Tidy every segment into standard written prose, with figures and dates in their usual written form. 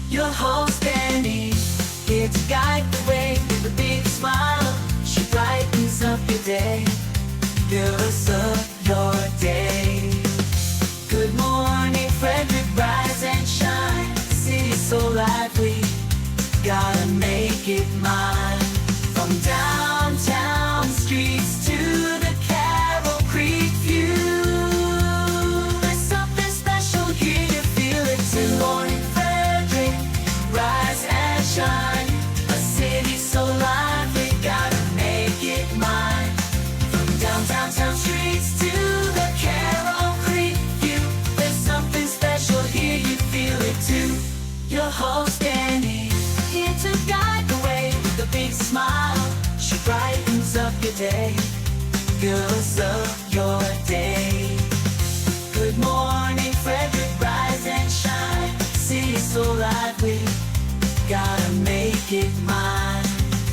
Your host Dani, here to guide the way with a big smile. She brightens up your day, fills up your day. Good morning Frederick, rise and shine. The city's so lively, gotta make it mine. From downtown streets to the Carroll Creek view, there's something special here, you feel it too. Good morning Frederick, rise and shine. A city so lively, gotta make it mine. From downtown streets to the Carroll Creek view, there's something special here, you feel it too. Your host Dani, here to guide the way with a big smile. She brightens up your day, fills up your day. Good morning Frederick, rise and shine. City's so lively, gotta make it mine.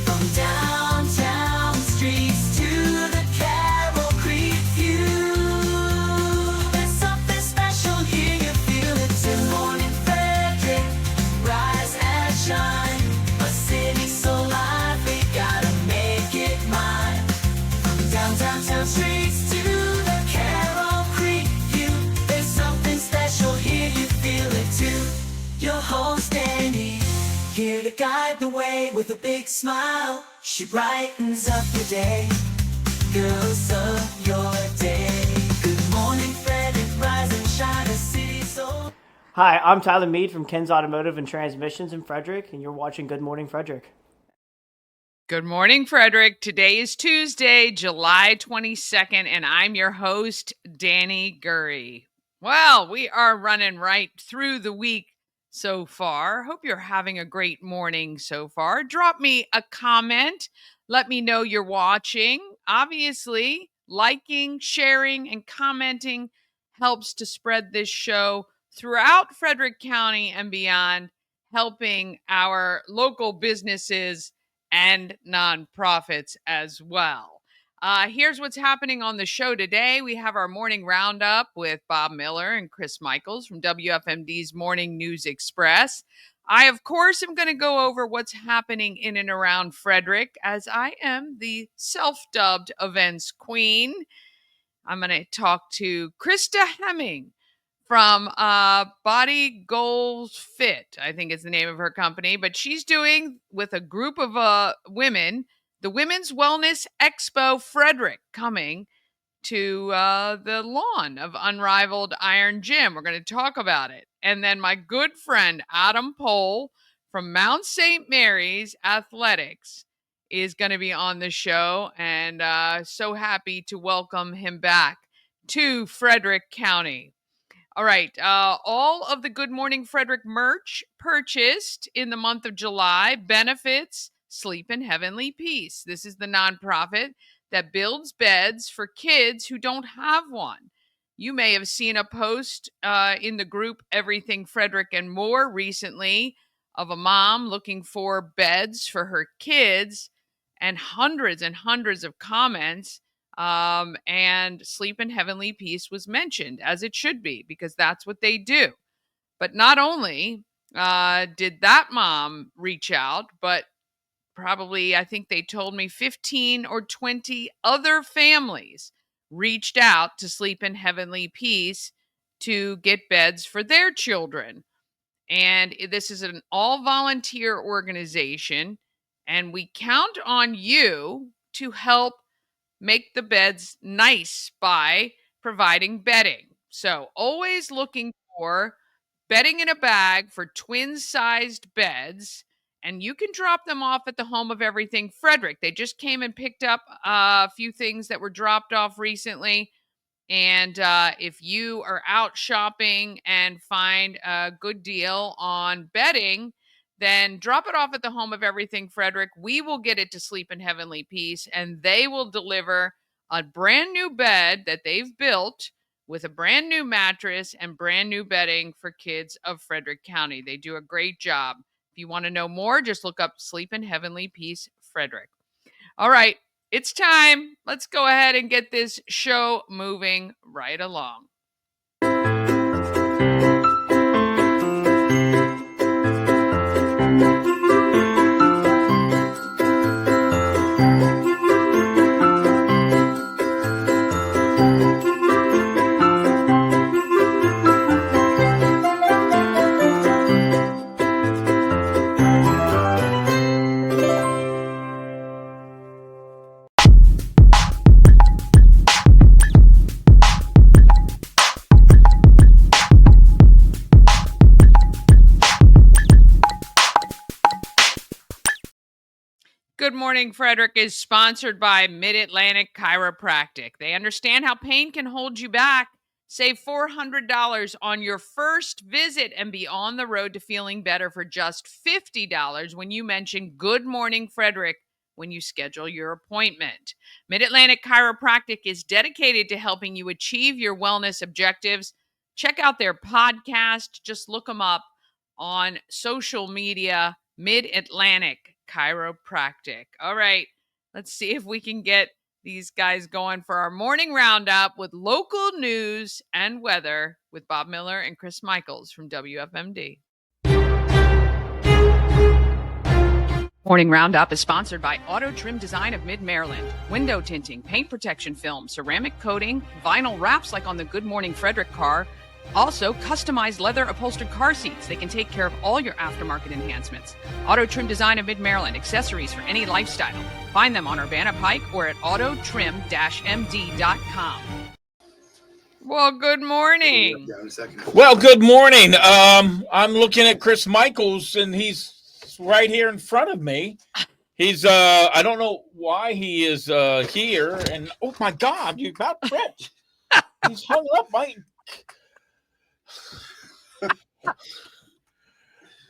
From downtown streets to the Carroll Creek view, there's something special here, you feel it too. Good morning Frederick, rise and shine. A city so lively, gotta make it mine. From downtown streets to the Carroll Creek view, there's something special here, you feel it too. Your host Dani, here to guide the way with a big smile. She brightens up your day, fills up your day. Good morning Frederick, rise and shine. A city so... Hi, I'm Tyler Mead from Ken's Automotive and Transmissions in Frederick, and you're watching Good Morning Frederick. Good morning, Frederick. Today is Tuesday, July 22nd, and I'm your host, Dani Gurrie. Well, we are running right through the week so far. Hope you're having a great morning so far. Drop me a comment. Let me know you're watching. Obviously, liking, sharing, and commenting helps to spread this show throughout Frederick County and beyond, helping our local businesses and nonprofits as well. Here's what's happening on the show today. We have our morning roundup with Bob Miller and Chris Michaels from WFMD's Morning News Express. I, of course, am going to go over what's happening in and around Frederick, as I am the self-dubbed events queen. I'm going to talk to Krista Hemming from Body Goals Fit, I think is the name of her company, but she's doing with a group of women, the Women's Wellness Expo Frederick, coming to the lawn of Unrivaled Iron Gym. We're going to talk about it. And then my good friend Adam Pohl from Mount St. Mary's Athletics is going to be on the show, and so happy to welcome him back to Frederick County. All right. All of the Good Morning Frederick merch purchased in the month of July benefits Sleep in Heavenly Peace. This is the nonprofit that builds beds for kids who don't have one. You may have seen a post in the group Everything Frederick and More recently of a mom looking for beds for her kids, and hundreds of comments. And Sleep in Heavenly Peace was mentioned, as it should be, because that's what they do. But not only did that mom reach out, but probably, I think they told me 15 or 20 other families reached out to Sleep in Heavenly Peace to get beds for their children. And this is an all-volunteer organization, and we count on you to help make the beds nice by providing bedding. So always looking for bedding in a bag for twin-sized beds, and you can drop them off at the home of Everything Frederick. They just came and picked up a few things that were dropped off recently. And if you are out shopping and find a good deal on bedding, then drop it off at the home of Everything Frederick. We will get it to Sleep in Heavenly Peace, and they will deliver a brand new bed that they've built with a brand new mattress and brand new bedding for kids of Frederick County. They do a great job. If you want to know more, just look up Sleep in Heavenly Peace Frederick. All right, it's time. Let's go ahead and get this show moving right along. Good Morning Frederick is sponsored by Mid-Atlantic Chiropractic. They understand how pain can hold you back. Save $400 on your first visit and be on the road to feeling better for just $50 when you mention Good Morning Frederick when you schedule your appointment. Mid-Atlantic Chiropractic is dedicated to helping you achieve your wellness objectives. Check out their podcast. Just look them up on social media, Mid-Atlantic Chiropractic. All right, let's see if we can get these guys going for our morning roundup with local news and weather with Bob Miller and Chris Michaels from WFMD. Morning Roundup is sponsored by Auto Trim Design of Mid-Maryland. Window tinting, paint protection film, ceramic coating, vinyl wraps like on the Good Morning Frederick car. Also, customized leather upholstered car seats. They can take care of all your aftermarket enhancements. Auto Trim Design of Mid-Maryland, accessories for any lifestyle. Find them on Urbana Pike or at autotrim-md.com. Well, good morning. Well, good morning. I'm looking at Chris Michaels, and he's right here in front of me. He's I don't know why he is here, and oh my God, you got tripped. He's hung up.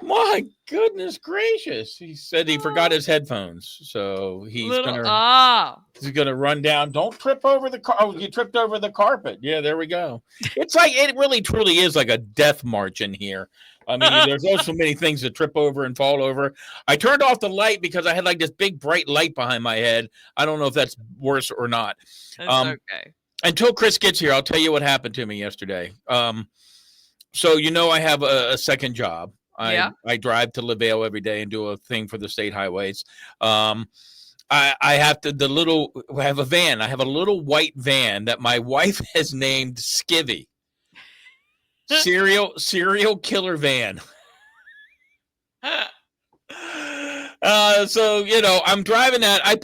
My goodness gracious. He said he forgot his headphones. So he's gonna run down. Don't trip over the car. Oh, you tripped over the carpet. Yeah, there we go. It's like it really truly is like a death march in here. I mean, there's also many things to trip over and fall over. I turned off the light because I had like this big bright light behind my head. I don't know if that's worse or not. That's okay. Until Chris gets here, I'll tell you what happened to me yesterday. So I have a second job. I drive to LaVale every day and do a thing for the state highways. I have a van. I have a little white van that my wife has named Skivvy. Serial killer van. So I'm driving that. I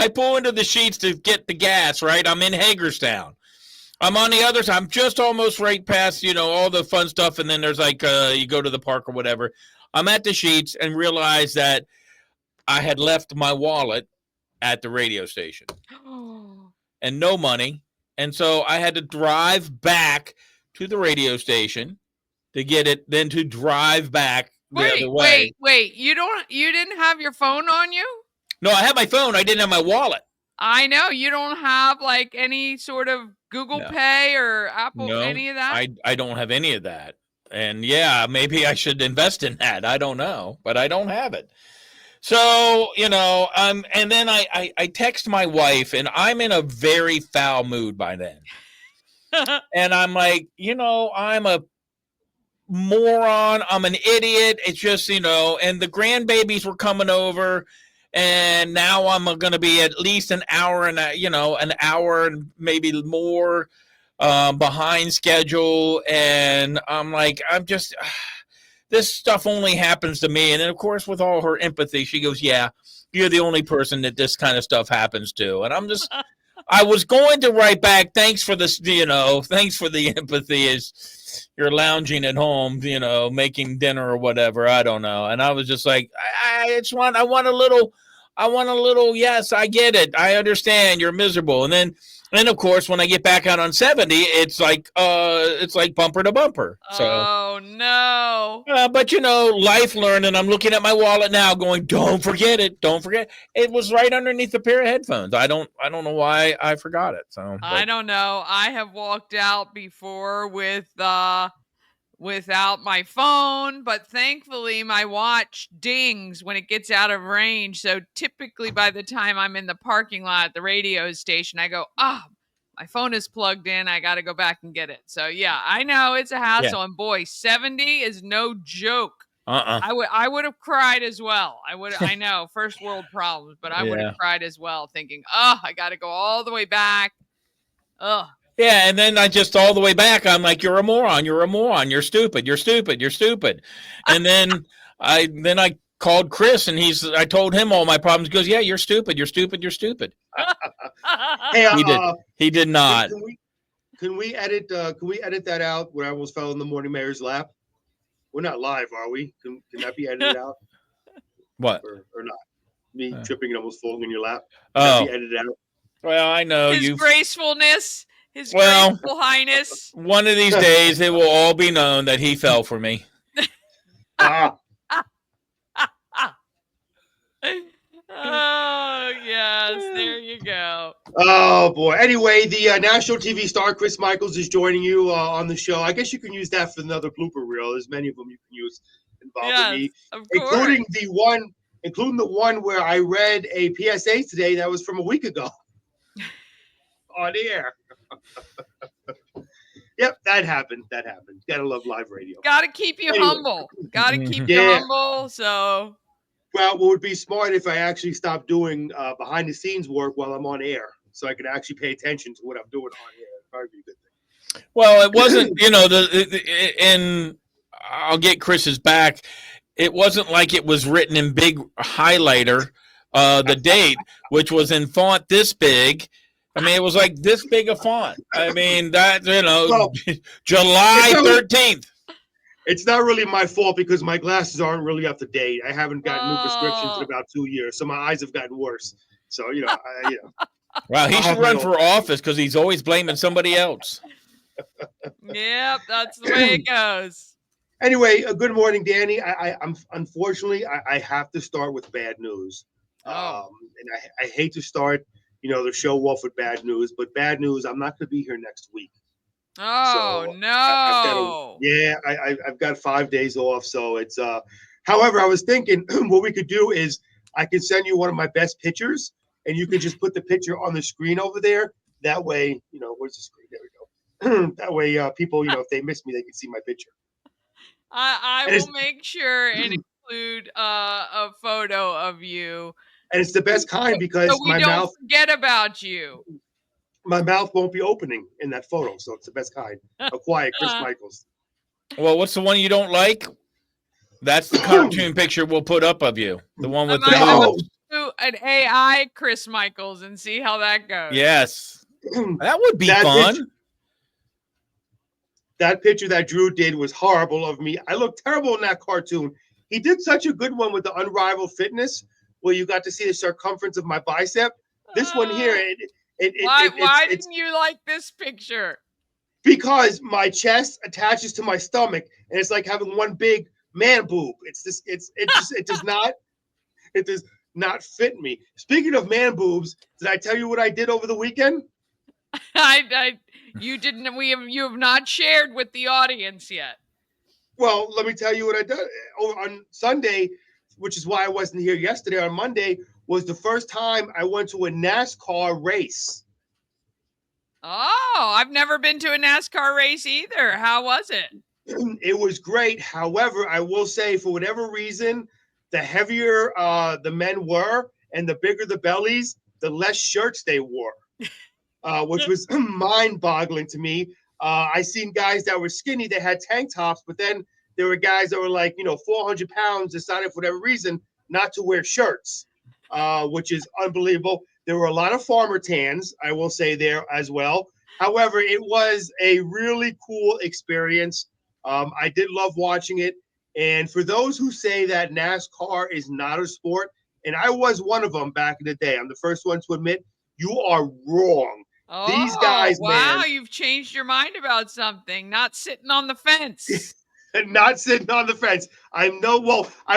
pull into the sheets to get the gas, right? I'm in Hagerstown. I'm on the other side. I'm just almost right past, all the fun stuff. And then there's like, you go to the park or whatever. I'm at the sheets and realize that I had left my wallet at the radio station and no money. And so I had to drive back to the radio station to get it, then to drive back the other way. Wait. You didn't have your phone on you? No, I had my phone. I didn't have my wallet. I know. You don't have like any sort of Google Pay or Apple, any of that? I don't have any of that. And yeah, maybe I should invest in that. I don't know, but I don't have it. So, and then I text my wife, and I'm in a very foul mood by then. And I'm like, I'm a moron. I'm an idiot. It's just, and the grandbabies were coming over. And now I'm going to be at least an hour and maybe more behind schedule. And I'm like, this stuff only happens to me. And then, of course, with all her empathy, she goes, yeah, you're the only person that this kind of stuff happens to. And I was going to write back, thanks for this, thanks for the empathy as you're lounging at home, making dinner or whatever. I don't know. And I was just like, I want a little, yes, I get it. I understand you're miserable. And then of course, when I get back out on 70, it's like bumper to bumper. So, oh no. But life learned, and I'm looking at my wallet now going, don't forget it. Don't forget. It was right underneath a pair of headphones. I don't know why I forgot it. So I don't know. I have walked out before without my phone, but thankfully my watch dings when it gets out of range. So typically by the time I'm in the parking lot at the radio station, I go, my phone is plugged in. I got to go back and get it. So yeah, I know it's a hassle. Yeah. And boy, 70 is no joke. I would have cried as well. I know, first world problems, but I would have cried as well, thinking, I got to go all the way back. Ugh. Yeah, and then I just all the way back, I'm like, you're a moron, you're stupid. And then I called Chris, and I told him all my problems. He goes, yeah, you're stupid. Hey, he did not. Can we edit that out when I almost fell in the morning mayor's lap? We're not live, are we? Can that be edited out? What? Or not? Me tripping and almost falling in your lap. Oh, Be edited out. well, I know His you. gracefulness, his Well, graceful highness. One of these days, it will all be known that he fell for me. Ah, Oh, yes. There you go. oh boy. Anyway, the national TV star Chris Michaels is joining you on the show. I guess you can use that for another blooper reel. There's many of them you can use involving Yes, me, of course. including the one where I read a PSA today that was from a week ago on air. Yep, that happened. Gotta love live radio. Got to keep you Anyway. humble. Got to keep you Yeah. humble. So, Well, what would be smart if I actually stopped doing behind the scenes work while I'm on air, so I could actually pay attention to what I'm doing on air. That'd probably be a good thing. Well, it wasn't, and I'll get Chris's back. It wasn't like it was written in big highlighter, the date, which was in font this big. I mean, it was like this big a font. I mean, that, Well, July 13th. It's not really my fault because my glasses aren't really up to date. I haven't gotten new prescriptions in about 2 years, so my eyes have gotten worse. So, Wow, he should run for office because he's always blaming somebody else. yep, that's the way it goes. Anyway, good morning, Dani. I'm unfortunately I have to start with bad news. Oh. And I hate to start, the show off with bad news, but bad news, I'm not going to be here next week. Oh, So no. I've got 5 days off. So it's, however, I was thinking what we could do is I could send you one of my best pictures and you could just put the picture on the screen over there. That way, where's the screen? There we go. That way, people, if they miss me, they can see my picture. I will make sure and include a photo of you. And it's the best kind because so we don't forget about you. My mouth won't be opening in that photo, so it's the best kind. A quiet Chris Michaels. Well, what's the one you don't like? That's the cartoon picture we'll put up of you. The one with the moves. Do an AI Chris Michaels and see how that goes. Yes. That would be fun. That picture that Drew did was horrible of me. I look terrible in that cartoon. He did such a good one with the unrivaled fitness where you got to see the circumference of my bicep. This one here, why didn't you like this picture? Because my chest attaches to my stomach, and it's like having one big man boob. It does not fit me. Speaking of man boobs, did I tell you what I did over the weekend? You didn't. You have not shared with the audience yet. Well, let me tell you what I did on Sunday, which is why I wasn't here yesterday. On Monday was the first time I went to a NASCAR race. Oh, I've never been to a NASCAR race either. How was it? It was great. However, I will say, for whatever reason, the heavier the men were and the bigger the bellies, the less shirts they wore, which was mind-boggling to me. I seen guys that were skinny that had tank tops, but then there were guys that were like, 400 pounds, decided for whatever reason not to wear shirts, which is unbelievable. There were a lot of farmer tans, I will say, there as well. However, it was a really cool experience. I did love watching it. And for those who say that NASCAR is not a sport, and I was one of them back in the day, I'm the first one to admit, you are wrong. Oh, these guys, wow, man, you've changed your mind about something. Not sitting on the fence. not sitting on the fence. I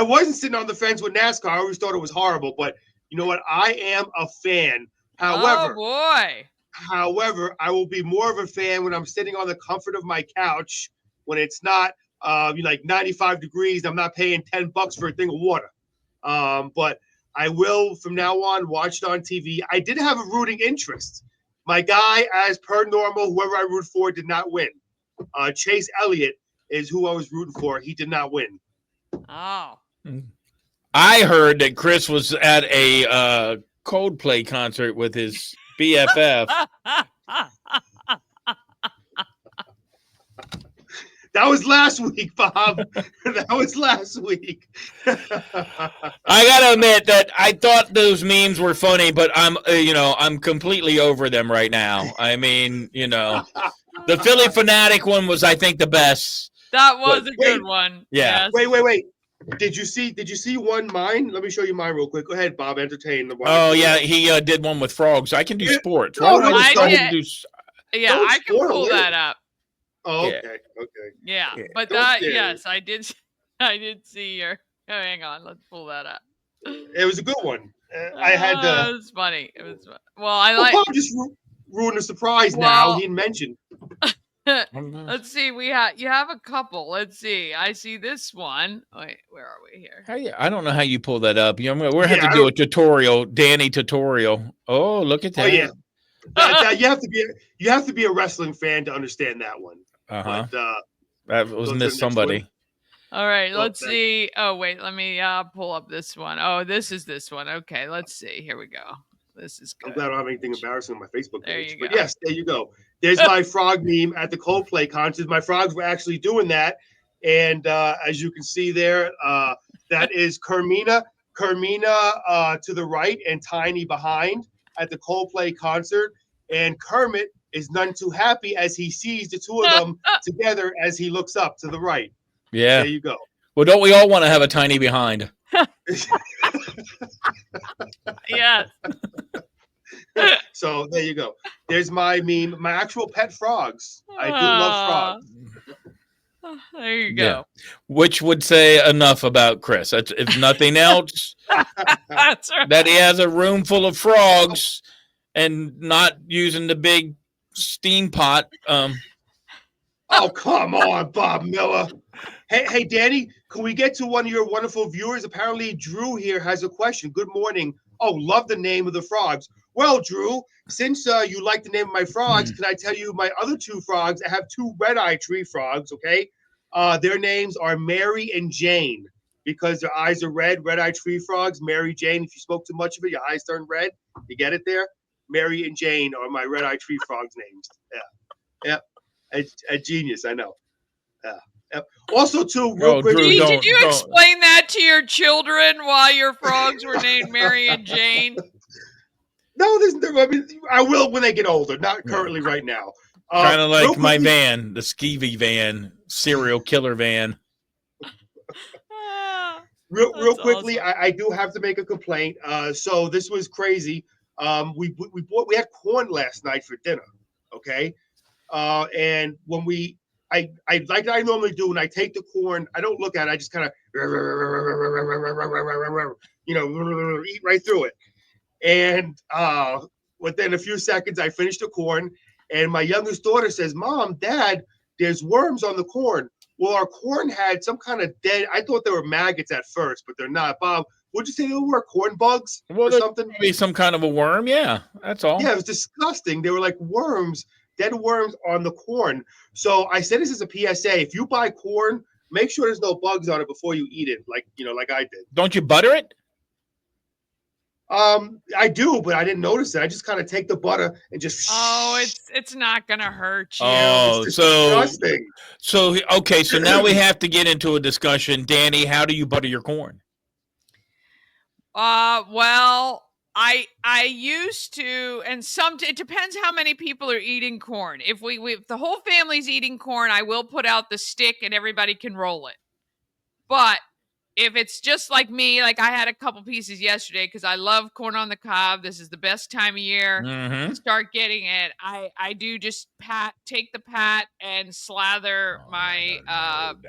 wasn't sitting on the fence with NASCAR. I always thought it was horrible, but you know what? I am a fan. However, I will be more of a fan when I'm sitting on the comfort of my couch when it's not like 95 degrees. I'm not paying $10 for a thing of water. But I will from now on watch it on TV. I did have a rooting interest. My guy, as per normal, whoever I root for did not win. Chase Elliott is who I was rooting for. He did not win. Oh. I heard that Chris was at a Coldplay concert with his BFF. That was last week, Bob. That was last week. I gotta admit that I thought those memes were funny, but I'm completely over them right now. I mean, the Philly Fanatic one was, I think, the best. That was a good one. Yeah. Yes. Wait. Did you see one mine? Let me show you mine real quick. Go ahead, Bob. Entertain the. Oh yeah, he did one with frogs. I can do sports. Why Oh, don't I no, just I go ahead and did. do? Yeah, Don't I can spoil pull it. that up. Oh, Yeah. okay. Yeah, Yeah. but Don't that scare me. yes, I did. I did see your. Oh, hang on, let's pull that up. It was a good one. I had It the. was funny. It was well. I Well, like. Bob just ruined the surprise. Now Well, he didn't mention. let's see. You have a couple. Let's see. I see this one. Wait, where are we here? I don't know how you pull that up. We're gonna have Yeah, to do a tutorial, Danny tutorial. Oh, look at that. Oh yeah, that you have to be a wrestling fan to understand that one. Uh-huh. But That go was to the miss next somebody. one. All right, Oh, let's thank see. Oh, wait, let me pull up this one. Oh, this is this one. Okay, let's see. Here we go. This is I'm good. glad I don't have anything embarrassing on my Facebook There page. you But go. yes, there you go. There's my frog meme at the Coldplay concert. My frogs were actually doing that. And as you can see there, that is Carmina to the right and Tiny behind at the Coldplay concert. And Kermit is none too happy as he sees the two of them together as he looks up to the right. Yeah. There you go. Well, don't we all want to have a tiny behind? Yes. So there you go. There's my meme, my actual pet frogs. I do love frogs. There you Yeah. go. Which would say enough about Chris. That's, if nothing else, That's right. that he has a room full of frogs and not using the big steam pot. Oh, come on, Bob Miller. Hey, Danny, can we get to one of your wonderful viewers? Apparently, Drew here has a question. Good morning. Oh, love the name of the frogs. Well, Drew, since you like the name of my frogs, can I tell you my other two frogs? I have two red-eye tree frogs, okay? Their names are Mary and Jane because their eyes are red-eye tree frogs. Mary Jane, if you smoke too much of it, your eyes turn red. You get it there? Mary and Jane are my red-eye tree frogs' names. Yeah. A genius, I know. Also, too, real quick. Drew, Did you don't. explain that to your children while your frogs were named Mary and Jane? No, I mean, I will when they get older. Not currently, right now. Kind of like real my quickly- van, the Skeevy van, serial killer van. Real That's quickly, awesome. I do have to make a complaint. So this was crazy. We had corn last night for dinner. Okay, and when I like I normally do when I take the corn, I don't look at it. I just kind of eat right through it. And within a few seconds, I finished the corn. And my youngest daughter says, "Mom, Dad, there's worms on the corn." Well, our corn had some kind of dead. I thought they were maggots at first, but they're not. Bob, would you say they were corn bugs or something? Maybe some kind of a worm. Yeah, that's all. Yeah, it was disgusting. They were like worms, dead worms on the corn. So I said this is a PSA. If you buy corn, make sure there's no bugs on it before you eat it, like I did. Don't you butter it? I do, but I didn't notice it. I just kind of take the butter and just. Oh, it's not gonna hurt you. Oh, It's so disgusting. okay. So now we have to get into a discussion, Danny. How do you butter your corn? Well, I used to, and it depends how many people are eating corn. If if the whole family's eating corn, I will put out the stick and everybody can roll it. But if it's just like me, like I had a couple pieces yesterday because I love corn on the cob. This is the best time of year to start getting it. I do just take the pat and slather my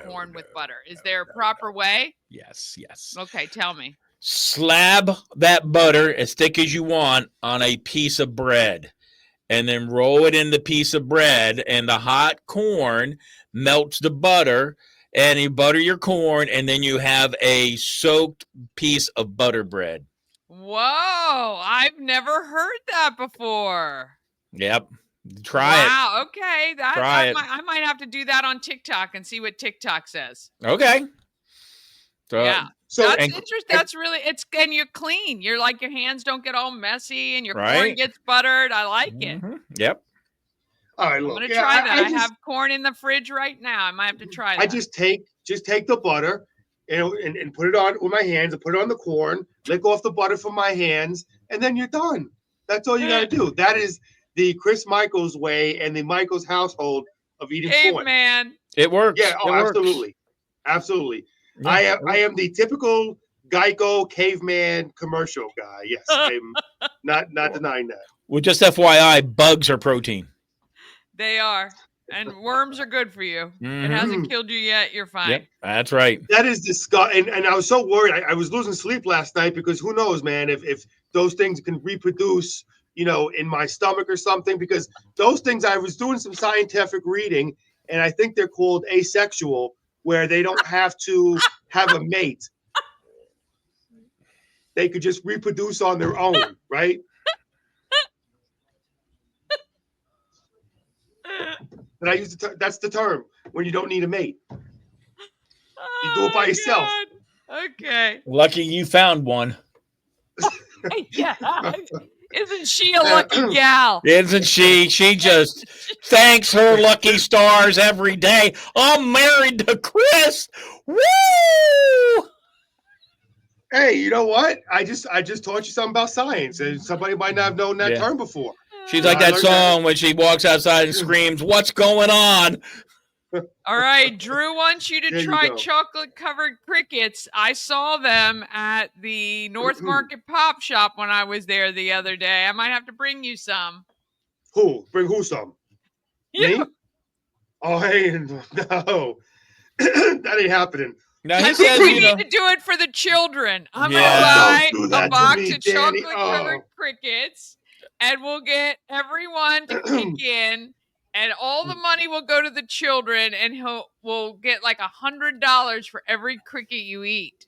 corn with butter. Is there a proper way? Yes. Okay, tell me. Slab that butter as thick as you want on a piece of bread, and then roll it in the piece of bread, and the hot corn melts the butter. And you butter your corn, and then you have a soaked piece of butter bread. Whoa, I've never heard that before. Yep. Try it. Wow, okay. Try it. I might have to do that on TikTok and see what TikTok says. Okay. So, Yeah. So That's interesting. That's really, and you're clean. You're like, your hands don't get all messy and your corn Right. gets buttered. I like it. Yep. all right, I'm look. going to try that. I just, have corn in the fridge right now. I might have to try that. I just take the butter, and put it on with my hands and put it on the corn, lick off the butter from my hands, and then you're done. That's all you got to do. That is the Chris Michaels way and the Michaels household of eating corn. Man. It works. Yeah, It works. absolutely. Yeah. I am the typical Geico caveman commercial guy. Yes, I'm not denying that. Well, just FYI, bugs are protein. They are. And worms are good for you. It Mhm. hasn't killed you yet. You're fine. Yep, that's right. That is disgusting. And I was so worried. I was losing sleep last night because who knows, man, if those things can reproduce, in my stomach or something, because those things, I was doing some scientific reading, and I think they're called asexual, where they don't have to have a mate. They could just reproduce on their own, right? And I use that's the term when you don't need a mate. You do it by yourself. God. Okay. Lucky you found one. Yeah. Isn't she a lucky gal? Isn't she? She just thanks her lucky stars every day. I'm married to Chris. Woo! Hey, you know what? I just taught you something about science, and somebody might not have known that Yeah. term before. She's like that song when she walks outside and screams, "What's going on?" All right, Drew wants you to There you try go. chocolate-covered crickets. I saw them at the North Market Pop Shop when I was there the other day. I might have to bring you some. Who? Bring who some? You. Me? Oh, hey, no. That ain't happening. Now I he think says, we need to do it for the children. I'm Yeah. gonna buy Don't do that a to box me, of Dani. chocolate-covered crickets, and we'll get everyone to kick in, and all the money will go to the children, and we'll get like $100 for every cricket you eat.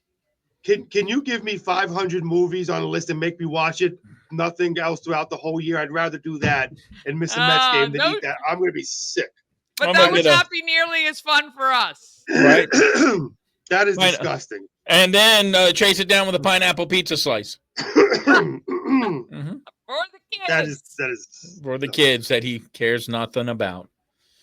Can you give me 500 movies on a list and make me watch it? Nothing else throughout the whole year. I'd rather do that and miss a Mets game than No, eat that. I'm gonna be sick. but I'm that gonna would get not be nearly as fun for us. Right. That is Fine. disgusting. and then chase it down with a pineapple pizza slice. Mhm. For the kids. that is For the kids that he cares nothing about.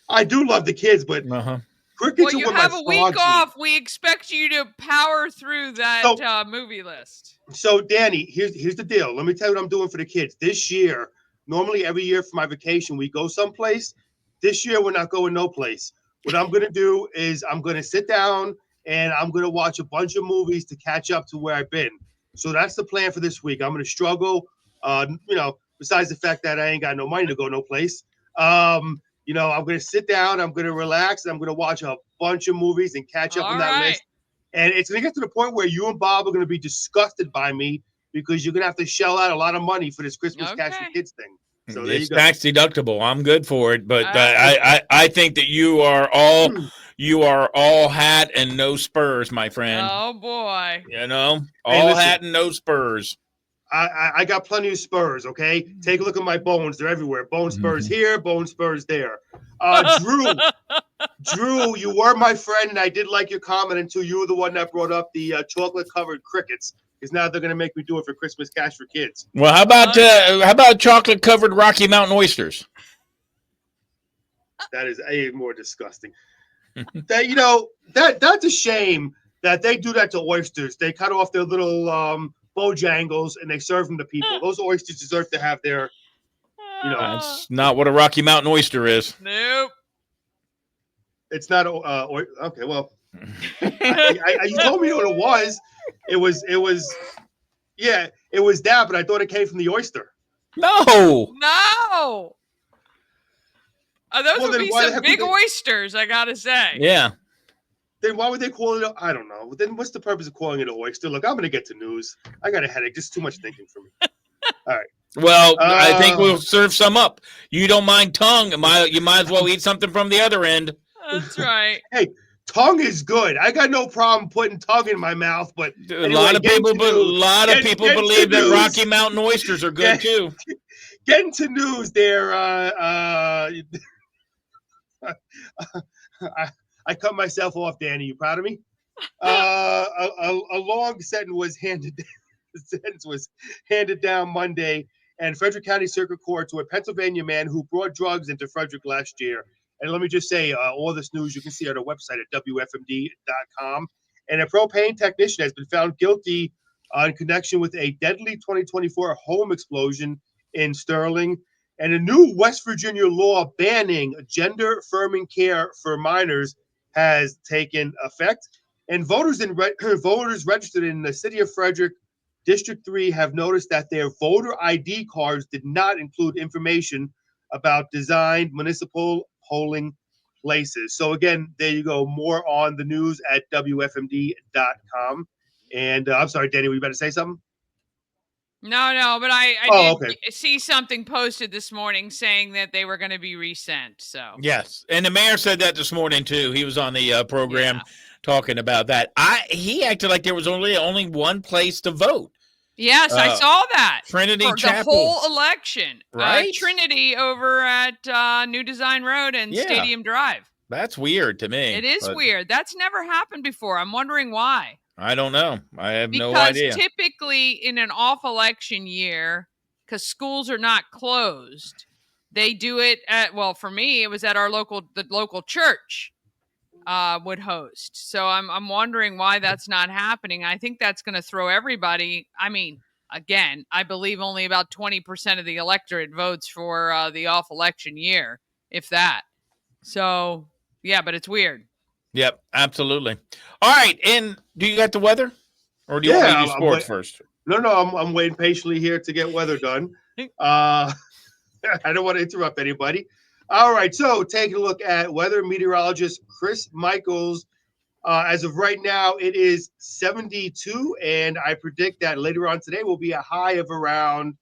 I do love the kids, but Uh-huh. crickets Well, are you what my have a week frogs off. We expect you to power through that movie list. eat. So, Dani, here's the deal. Let me tell you what I'm doing for the kids this year. Normally, every year for my vacation, we go someplace. This year, we're not going no place. What I'm gonna do is I'm gonna sit down and I'm gonna watch a bunch of movies to catch up to where I've been. So that's the plan for this week. I'm gonna struggle. Besides the fact that I ain't got no money to go no place. I'm gonna sit down. I'm gonna relax. And I'm gonna watch a bunch of movies and catch up on that list. And it's going to get to the point where you and Bob are going to be disgusted by me because you're going to have to shell out a lot of money for this Christmas Cash for Kids thing. So there you It's go. tax deductible. I'm good for it, but I think that you are all hat and no spurs, my friend. Oh boy! All hat and no spurs. I got plenty of spurs. Okay, take a look at my bones; they're everywhere. Bone spurs here, bone spurs there. Drew, you were my friend, and I did like your comment until you were the one that brought up the chocolate-covered crickets. Because now they're going to make me do it for Christmas Cash for Kids. Well, how about chocolate-covered Rocky Mountain oysters? That is more disgusting. That's a shame that they do that to oysters. They cut off their little Bojangles and they serve them to people. Those oysters deserve to have their, That's not what a Rocky Mountain oyster is. Nope. It's not. Okay, well, you told me what it was. It was that, but I thought it came from the oyster. No. Those would be some big oysters, I gotta say. Yeah. Then why would they call it? I don't know. Then what's the purpose of calling it an oyster? Look, I'm gonna get to news. I got a headache. Just too much thinking for me. All right. Well, I think we'll serve some up. You don't mind tongue? You might as well eat something from the other end. That's right. Hey, tongue is good. I got no problem putting tongue in my mouth, but a lot of people believe that Rocky Mountain oysters are good too. Getting to news there. I cut myself off, Dani. You proud of me? A long sentence was handed down Monday, and Frederick County Circuit Court to a Pennsylvania man who brought drugs into Frederick last year. And let me just say, all this news you can see on our website at WFMD.com. And a propane technician has been found guilty in connection with a deadly 2024 home explosion in Sterling. And a new West Virginia law banning gender affirming care for minors has taken effect. And voters voters registered in the city of Frederick, District 3, have noticed that their voter ID cards did not include information about designed municipal polling places. So again, there you go. More on the news at WFMD.com. And I'm sorry, Danny, were you about to say something? No, but I Okay. did see something posted this morning saying that they were going to be resent. So Yes, and the mayor said that this morning too. He was on the program talking about that. He acted like there was only one place to vote. Yes, I saw that. Trinity for Chapel. The whole election. Right? Trinity over at New Design Road and Stadium Drive. That's weird to me. It is weird. That's never happened before. I'm wondering why. I don't know. I have no idea. Because typically in an off-election year, because schools are not closed, they do it for me, it was at the local church would host. So I'm wondering why that's not happening. I think that's going to throw everybody. I mean, again, I believe only about 20% of the electorate votes for the off-election year, if that. So, yeah, but it's weird. Yep, absolutely. All right, and do you got the weather? Or do you want me to do sports first? No, I'm waiting patiently here to get weather done. I don't want to interrupt anybody. All right, so taking a look at weather meteorologist Chris Michaels. As of right now, it is 72, and I predict that later on today will be a high of around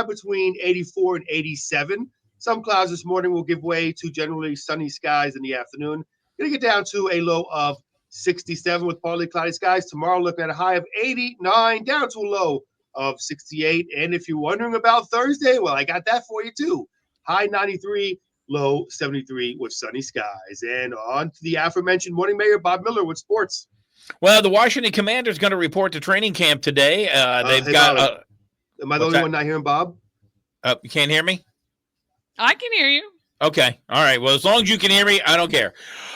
between 84 and 87. Some clouds this morning will give way to generally sunny skies in the afternoon. Going to get down to a low of 67 with partly cloudy skies. Tomorrow, looking at a high of 89, down to a low of 68. And if you're wondering about Thursday, well, I got that for you too. High 93, low 73 with sunny skies. And on to the aforementioned morning mayor, Bob Miller, with sports. Well, the Washington Commanders going to report to training camp today. They've got. Am I the only one not hearing Bob? You can't hear me? I can hear you. Okay. All right. Well, as long as you can hear me, I don't care.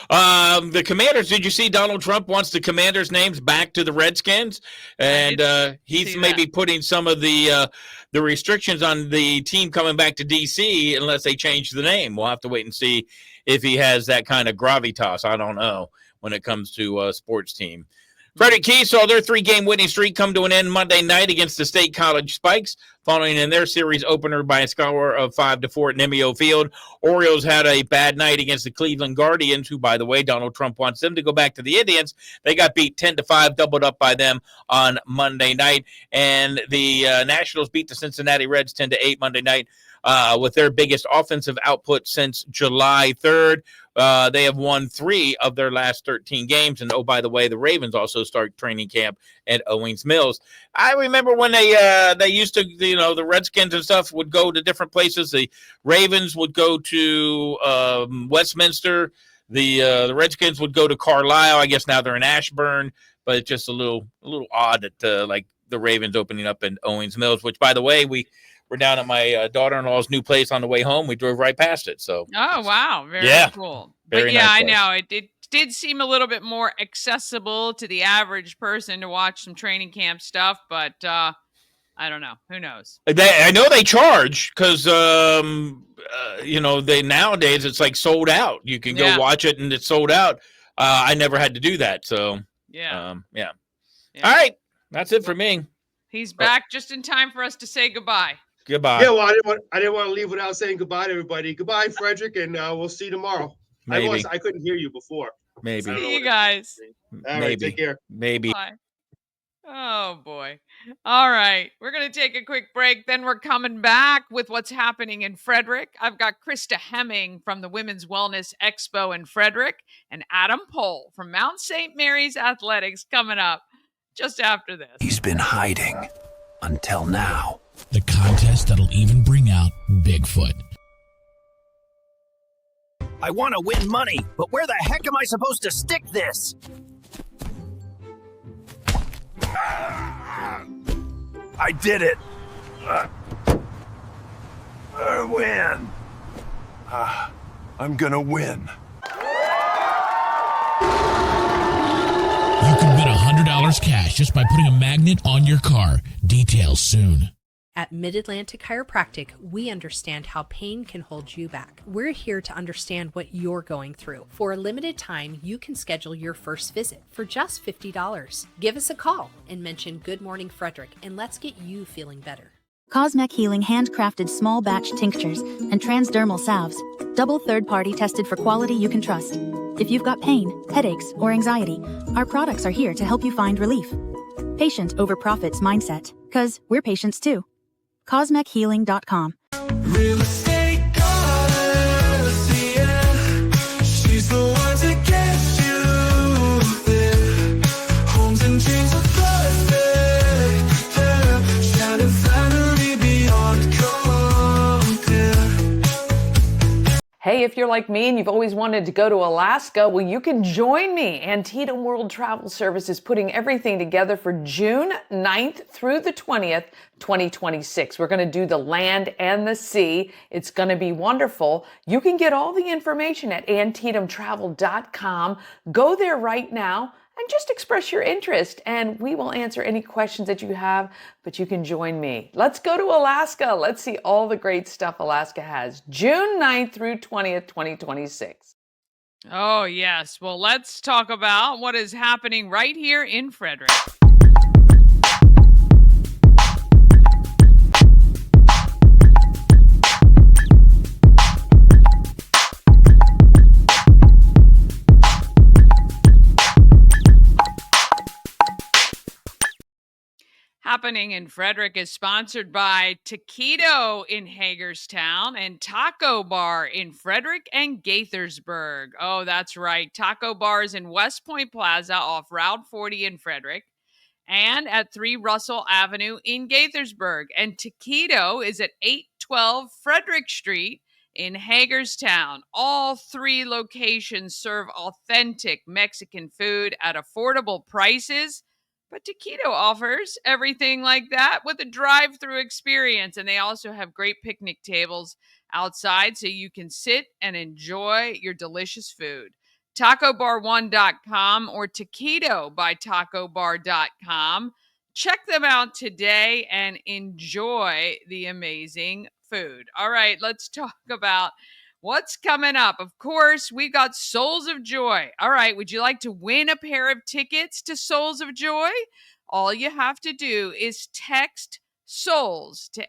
The Commanders, did you see Donald Trump wants the Commanders' names back to the Redskins? And he's maybe putting some of the restrictions on the team coming back to D.C. unless they change the name. We'll have to wait and see if he has that kind of gravitas. I don't know when it comes to a sports team. Frederick Keys saw their 3-game winning streak come to an end Monday night against the State College Spikes, following in their series opener by a score of 5-4 at Nimio Field. Orioles had a bad night against the Cleveland Guardians, who, by the way, Donald Trump wants them to go back to the Indians. They got beat 10-5, doubled up by them on Monday night. And the Nationals beat the Cincinnati Reds 10-8 Monday night with their biggest offensive output since July 3rd. They have won 3 of their last 13 games. And, oh, by the way, the Ravens also start training camp at Owings Mills. I remember when they used to, the Redskins and stuff would go to different places. The Ravens would go to Westminster. The Redskins would go to Carlisle. I guess now they're in Ashburn. But it's just a little odd that, like, the Ravens opening up in Owings Mills, which, by the way, we're down at my daughter-in-law's new place on the way home. We drove right past it. So. Oh, wow. Very cool. Very nice nice I know. It did seem a little bit more accessible to the average person to watch some training camp stuff, but I don't know. Who knows? I know they charge because, they nowadays it's like sold out. You can go watch it and it's sold out. I never had to do that. So, yeah. All right. That's it for me. He's back just in time for us to say goodbye. Goodbye. Yeah, well, I didn't want to leave without saying goodbye to everybody. Goodbye, Frederick, and we'll see you tomorrow. Maybe. I couldn't hear you before. Maybe. See you guys. All right, take care. Maybe. Bye. Oh, boy. All right. We're going to take a quick break. Then we're coming back with what's happening in Frederick. I've got Krista Hemming from the Women's Wellness Expo in Frederick and Adam Pohl from Mount St. Mary's Athletics coming up just after this. He's been hiding until now. The contest that'll even bring out Bigfoot. I want to win money, but where the heck am I supposed to stick this? I did it. I win. I'm gonna win. You can win $100 cash just by putting a magnet on your car. Details soon. At Mid-Atlantic Chiropractic, we understand how pain can hold you back. We're here to understand what you're going through. For a limited time, you can schedule your first visit for just $50. Give us a call and mention Good Morning Frederick, and let's get you feeling better. Cosmec Healing handcrafted small batch tinctures and transdermal salves, double third-party tested for quality you can trust. If you've got pain, headaches, or anxiety, our products are here to help you find relief. Patient over profits mindset, 'cause we're patients too. CosmecHealing.com. Real estate goddess, yeah. She's the one to get you there. Homes and dreams are perfect, yeah. Shining family beyond compare. Hey, if you're like me and you've always wanted to go to Alaska, well, you can join me. Antietam World Travel Service is putting everything together for June 9th through the 20th, 2026. We're going to do the land and the sea. It's going to be wonderful. You can get all the information at antietamtravel.com. Go there right now and just express your interest, and we will answer any questions that you have, but you can join me. Let's go to Alaska. Let's see all the great stuff Alaska has. June 9th through 20th, 2026. Oh, yes. Well, let's talk about what is happening right here in Frederick. Happening in Frederick is sponsored by Taquito in Hagerstown and Taco Bar in Frederick and Gaithersburg. Oh, that's right. Taco Bar is in West Point Plaza off Route 40 in Frederick and at 3 Russell Avenue in Gaithersburg. And Taquito is at 812 Frederick Street in Hagerstown. All 3 locations serve authentic Mexican food at affordable prices. But Taquito offers everything like that with a drive-through experience. And they also have great picnic tables outside so you can sit and enjoy your delicious food. TacoBar1.com or Taquito by TacoBar.com. Check them out today and enjoy the amazing food. All right, let's talk about what's coming up. Of course, we got Souls of Joy. All right, would you like to win a pair of tickets to Souls of Joy? All you have to do is text SOULS to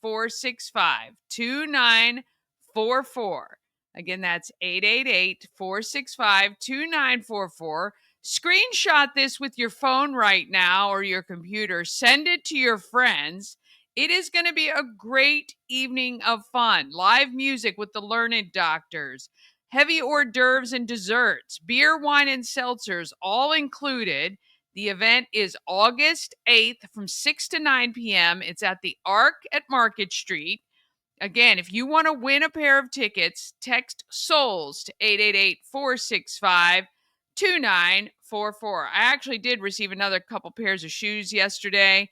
888-465-2944. Again, that's 888-465-2944. Screenshot this with your phone right now or your computer. Send it to your friends. It is going to be a great evening of fun. Live music with the Learned Doctors, heavy hors d'oeuvres and desserts, beer, wine, and seltzers, all included. The event is August 8th from 6 to 9 p.m. It's at the Arc at Market Street. Again, if you want to win a pair of tickets, text SOULS to 888-465-2944. I actually did receive another couple pairs of shoes yesterday.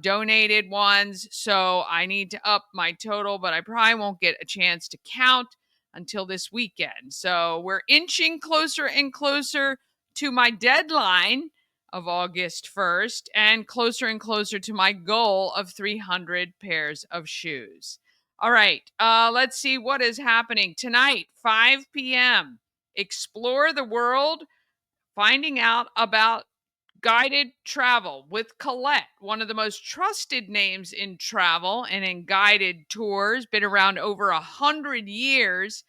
Donated ones, so I need to up my total, but I probably won't get a chance to count until this weekend. So we're inching closer and closer to my deadline of August 1st and closer to my goal of 300 pairs of shoes. All right, let's see what is happening tonight, 5 p.m. Explore the world, finding out about guided travel with Colette, one of the most trusted names in travel and in guided tours, been around over 100 years.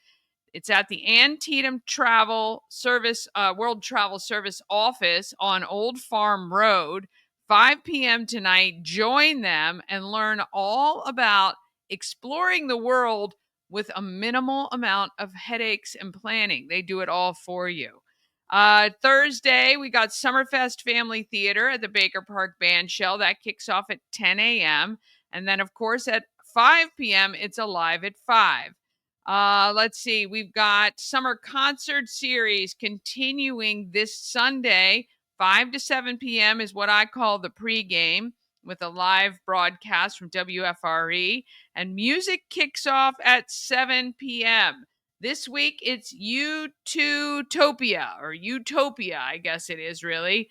It's at the Antietam Travel Service, World Travel Service office on Old Farm Road, 5 p.m. tonight. Join them and learn all about exploring the world with a minimal amount of headaches and planning. They do it all for you. Thursday, we got Summerfest Family Theater at the Baker Park Bandshell. That kicks off at 10 a.m. And then, of course, at 5 p.m., it's Alive at 5. Let's see. We've got Summer Concert Series continuing this Sunday. 5 to 7 p.m. is what I call the pregame with a live broadcast from WFRE. And music kicks off at 7 p.m. This week, it's U2topia, or Utopia, I guess it is really,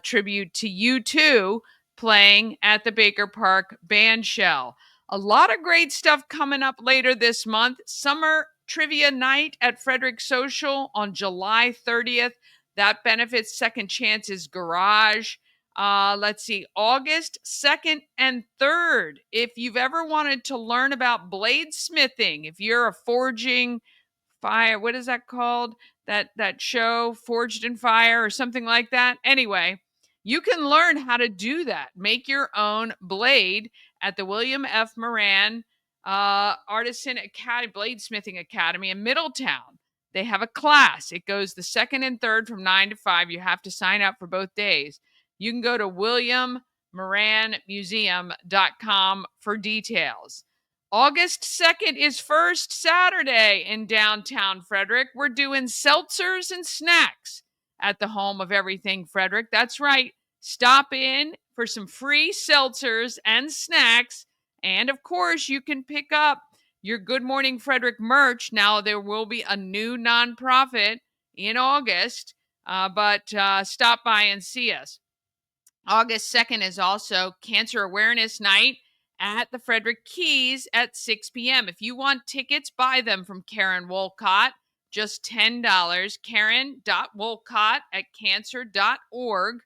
tribute to U2, playing at the Baker Park Band Shell. A lot of great stuff coming up later this month. Summer Trivia Night at Frederick Social on July 30th. That benefits Second Chance's Garage. Let's see, August 2nd and 3rd. If you've ever wanted to learn about bladesmithing, if you're a forging fire, what is that called? That show, Forged in Fire or something like that. Anyway, you can learn how to do that. Make your own blade at the William F. Moran Artisan Academy, Bladesmithing Academy in Middletown. They have a class. It goes the 2nd and 3rd from 9 to 5. You have to sign up for both days. You can go to williammoranmuseum.com for details. August 2nd is First Saturday in downtown Frederick. We're doing seltzers and snacks at the home of everything Frederick. That's right. Stop in for some free seltzers and snacks. And of course, you can pick up your Good Morning Frederick merch. Now, there will be a new nonprofit in August, but stop by and see us. August 2nd is also Cancer Awareness Night at the Frederick Keys at 6 p.m. If you want tickets, buy them from Karen Wolcott, just $10. Karen.wolcott@cancer.org.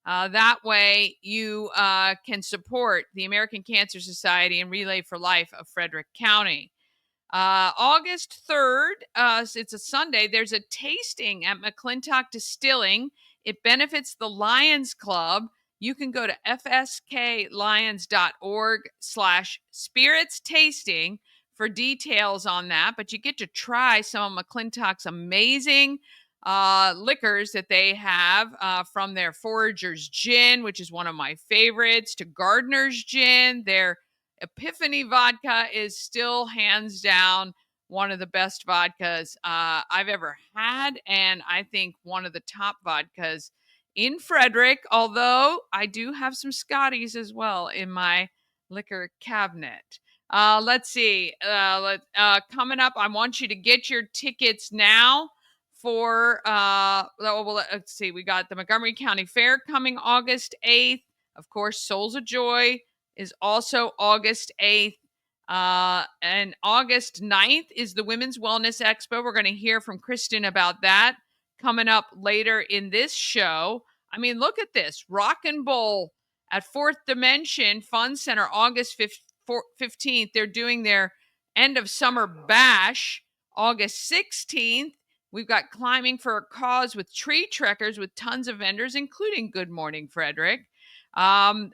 That way you can support the American Cancer Society and Relay for Life of Frederick County. August 3rd, it's a Sunday, there's a tasting at McClintock Distilling. It benefits the Lions Club. You can go to fsklions.org/spirits tasting for details on that, but you get to try some of McClintock's amazing liquors that they have, from their Forager's Gin, which is one of my favorites, to Gardner's Gin. Their Epiphany vodka is still hands down one of the best vodkas I've ever had, and I think one of the top vodkas in Frederick, although I do have some Scotties as well in my liquor cabinet. Let's see. Coming up, I want you to get your tickets now for, let's see. We got the Montgomery County Fair coming August 8th. Of course, Souls of Joy is also August 8th. And August 9th is the Women's Wellness Expo. We're going to hear from Kristen about that coming up later in this show. I mean, look at this. Rock and Bowl at Fourth Dimension Fun Center, August 15th. They're doing their end of summer bash. August 16th, we've got Climbing for a Cause with Tree Trekkers with tons of vendors, including Good Morning Frederick. I'm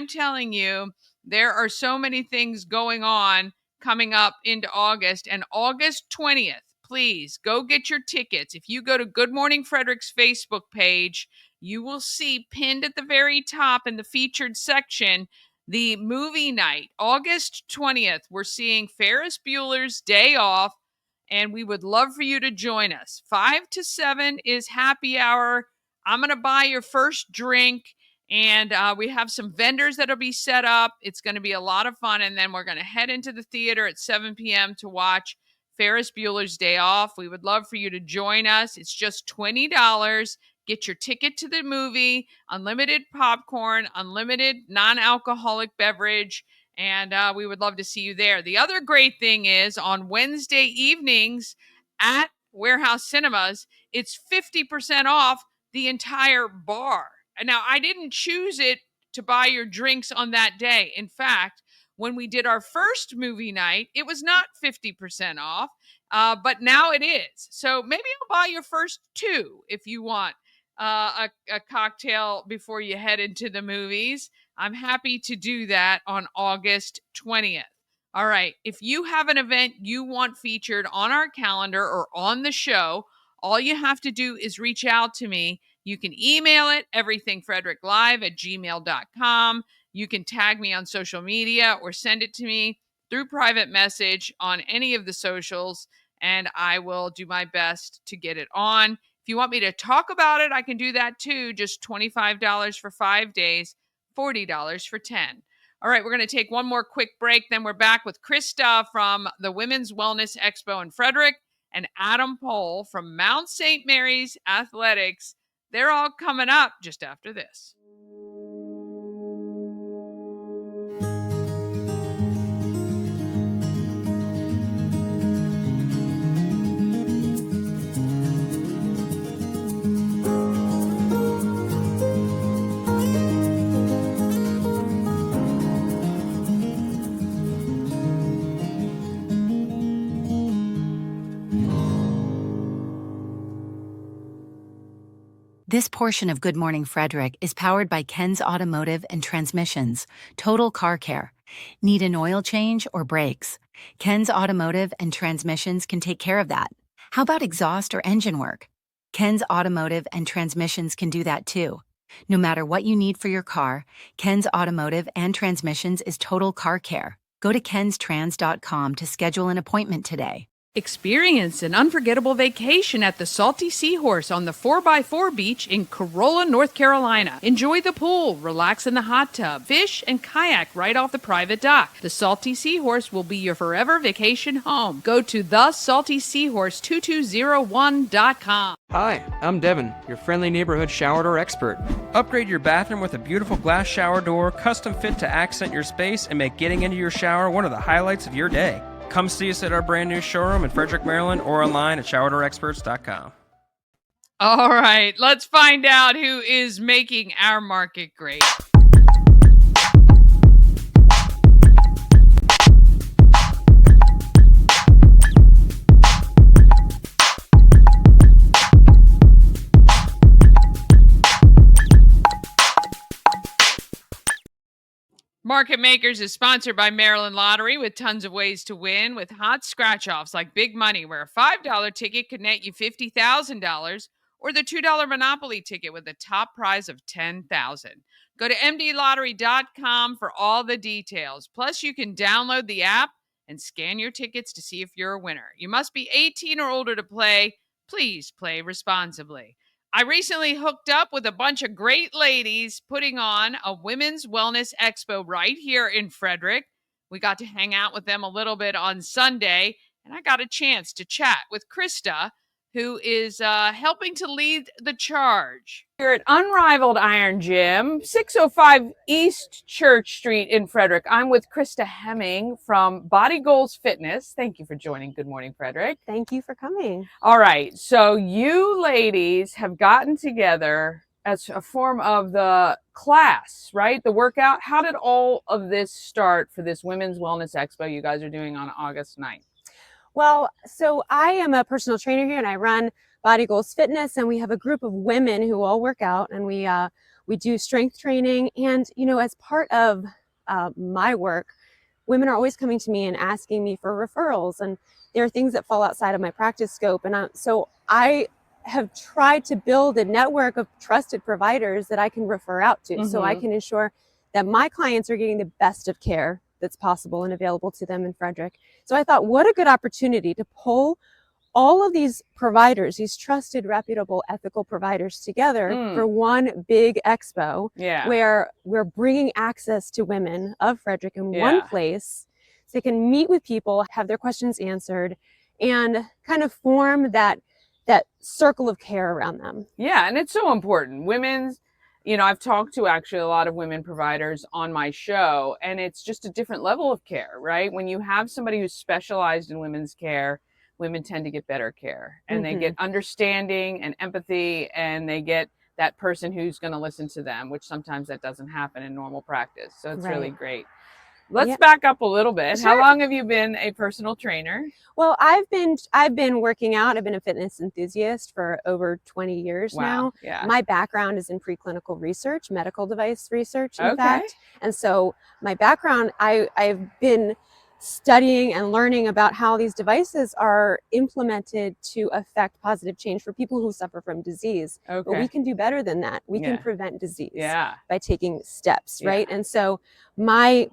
telling you, there are so many things going on coming up into August. And August 20th, please go get your tickets. If you go to Good Morning Frederick's Facebook page, you will see pinned at the very top in the featured section the movie night. August 20th, we're seeing Ferris Bueller's Day Off, and we would love for you to join us. 5 to 7 is happy hour. I'm going to buy your first drink. And we have some vendors that'll be set up. It's going to be a lot of fun. And then we're going to head into the theater at 7 p.m. to watch Ferris Bueller's Day Off. We would love for you to join us. It's just $20. Get your ticket to the movie, unlimited popcorn, unlimited non-alcoholic beverage. And we would love to see you there. The other great thing is on Wednesday evenings at Warehouse Cinemas, it's 50% off the entire bar. Now, I didn't choose it to buy your drinks on that day. In fact, when we did our first movie night, it was not 50% off, but now it is. So maybe I'll buy your first two if you want a cocktail before you head into the movies. I'm happy to do that on August 20th. All right. If you have an event you want featured on our calendar or on the show, all you have to do is reach out to me. You can email it, everythingfredericklive@gmail.com. You can tag me on social media or send it to me through private message on any of the socials, and I will do my best to get it on. If you want me to talk about it, I can do that too. Just $25 for 5 days, $40 for 10. All right, we're going to take one more quick break. Then we're back with Krista from the Women's Wellness Expo in Frederick and Adam Pohl from Mount St. Mary's Athletics. They're all coming up just after this. This portion of Good Morning Frederick is powered by Ken's Automotive and Transmissions, Total Car Care. Need an oil change or brakes? Ken's Automotive and Transmissions can take care of that. How about exhaust or engine work? Ken's Automotive and Transmissions can do that too. No matter what you need for your car, Ken's Automotive and Transmissions is Total Car Care. Go to kenstrans.com to schedule an appointment today. Experience an unforgettable vacation at the Salty Seahorse on the 4x4 beach in Corolla, North Carolina. Enjoy the pool, relax in the hot tub, fish, and kayak right off the private dock. The Salty Seahorse will be your forever vacation home. Go to thesaltyseahorse2201.com. Hi, I'm Devin, your friendly neighborhood shower door expert. Upgrade your bathroom with a beautiful glass shower door, custom fit to accent your space and make getting into your shower one of the highlights of your day. Come see us at our brand new showroom in Frederick, Maryland, or online at showerdoorexperts.com. All right, let's find out who is making our market great. Market Makers is sponsored by Maryland Lottery with tons of ways to win with hot scratch-offs like Big Money, where a $5 ticket could net you $50,000, or the $2 Monopoly ticket with a top prize of $10,000. Go to mdlottery.com for all the details. Plus, you can download the app and scan your tickets to see if you're a winner. You must be 18 or older to play. Please play responsibly. I recently hooked up with a bunch of great ladies putting on a women's wellness expo right here in Frederick. We got to hang out with them a little bit on Sunday, and I got a chance to chat with Krista, who is helping to lead the charge. Here at Unrivaled Iron Gym, 605 East Church Street in Frederick. I'm with Krista Hemming from Body Goals Fitness. Thank you for joining Good Morning Frederick. Thank you for coming. All right, so you ladies have gotten together as a form of the class, right? The workout. How did all of this start for this Women's Wellness Expo you guys are doing on August 9th? Well, so I am a personal trainer here and I run Body Goals Fitness, and we have a group of women who all work out, and we do strength training. And, you know, as part of my work, women are always coming to me and asking me for referrals, and there are things that fall outside of my practice scope. And so I have tried to build a network of trusted providers that I can refer out to, so I can ensure that my clients are getting the best of care that's possible and available to them in Frederick. So I thought, what a good opportunity to pull all of these providers, these trusted, reputable, ethical providers together for one big expo where we're bringing access to women of Frederick in one place so they can meet with people, have their questions answered, and kind of form that circle of care around them. Yeah, and it's so important. Women's, you know, I've talked to actually a lot of women providers on my show, and it's just a different level of care, right? When you have somebody who's specialized in women's care, women tend to get better care, and they get understanding and empathy, and they get that person who's going to listen to them, which sometimes that doesn't happen in normal practice. So it's really great. Let's back up a little bit. How long have you been a personal trainer? Well, I've been working out. I've been a fitness enthusiast for over 20 years now. Yeah. My background is in preclinical research, medical device research, in fact. And so my background, I've been studying and learning about how these devices are implemented to affect positive change for people who suffer from disease. But we can do better than that. We can prevent disease by taking steps, right? And so my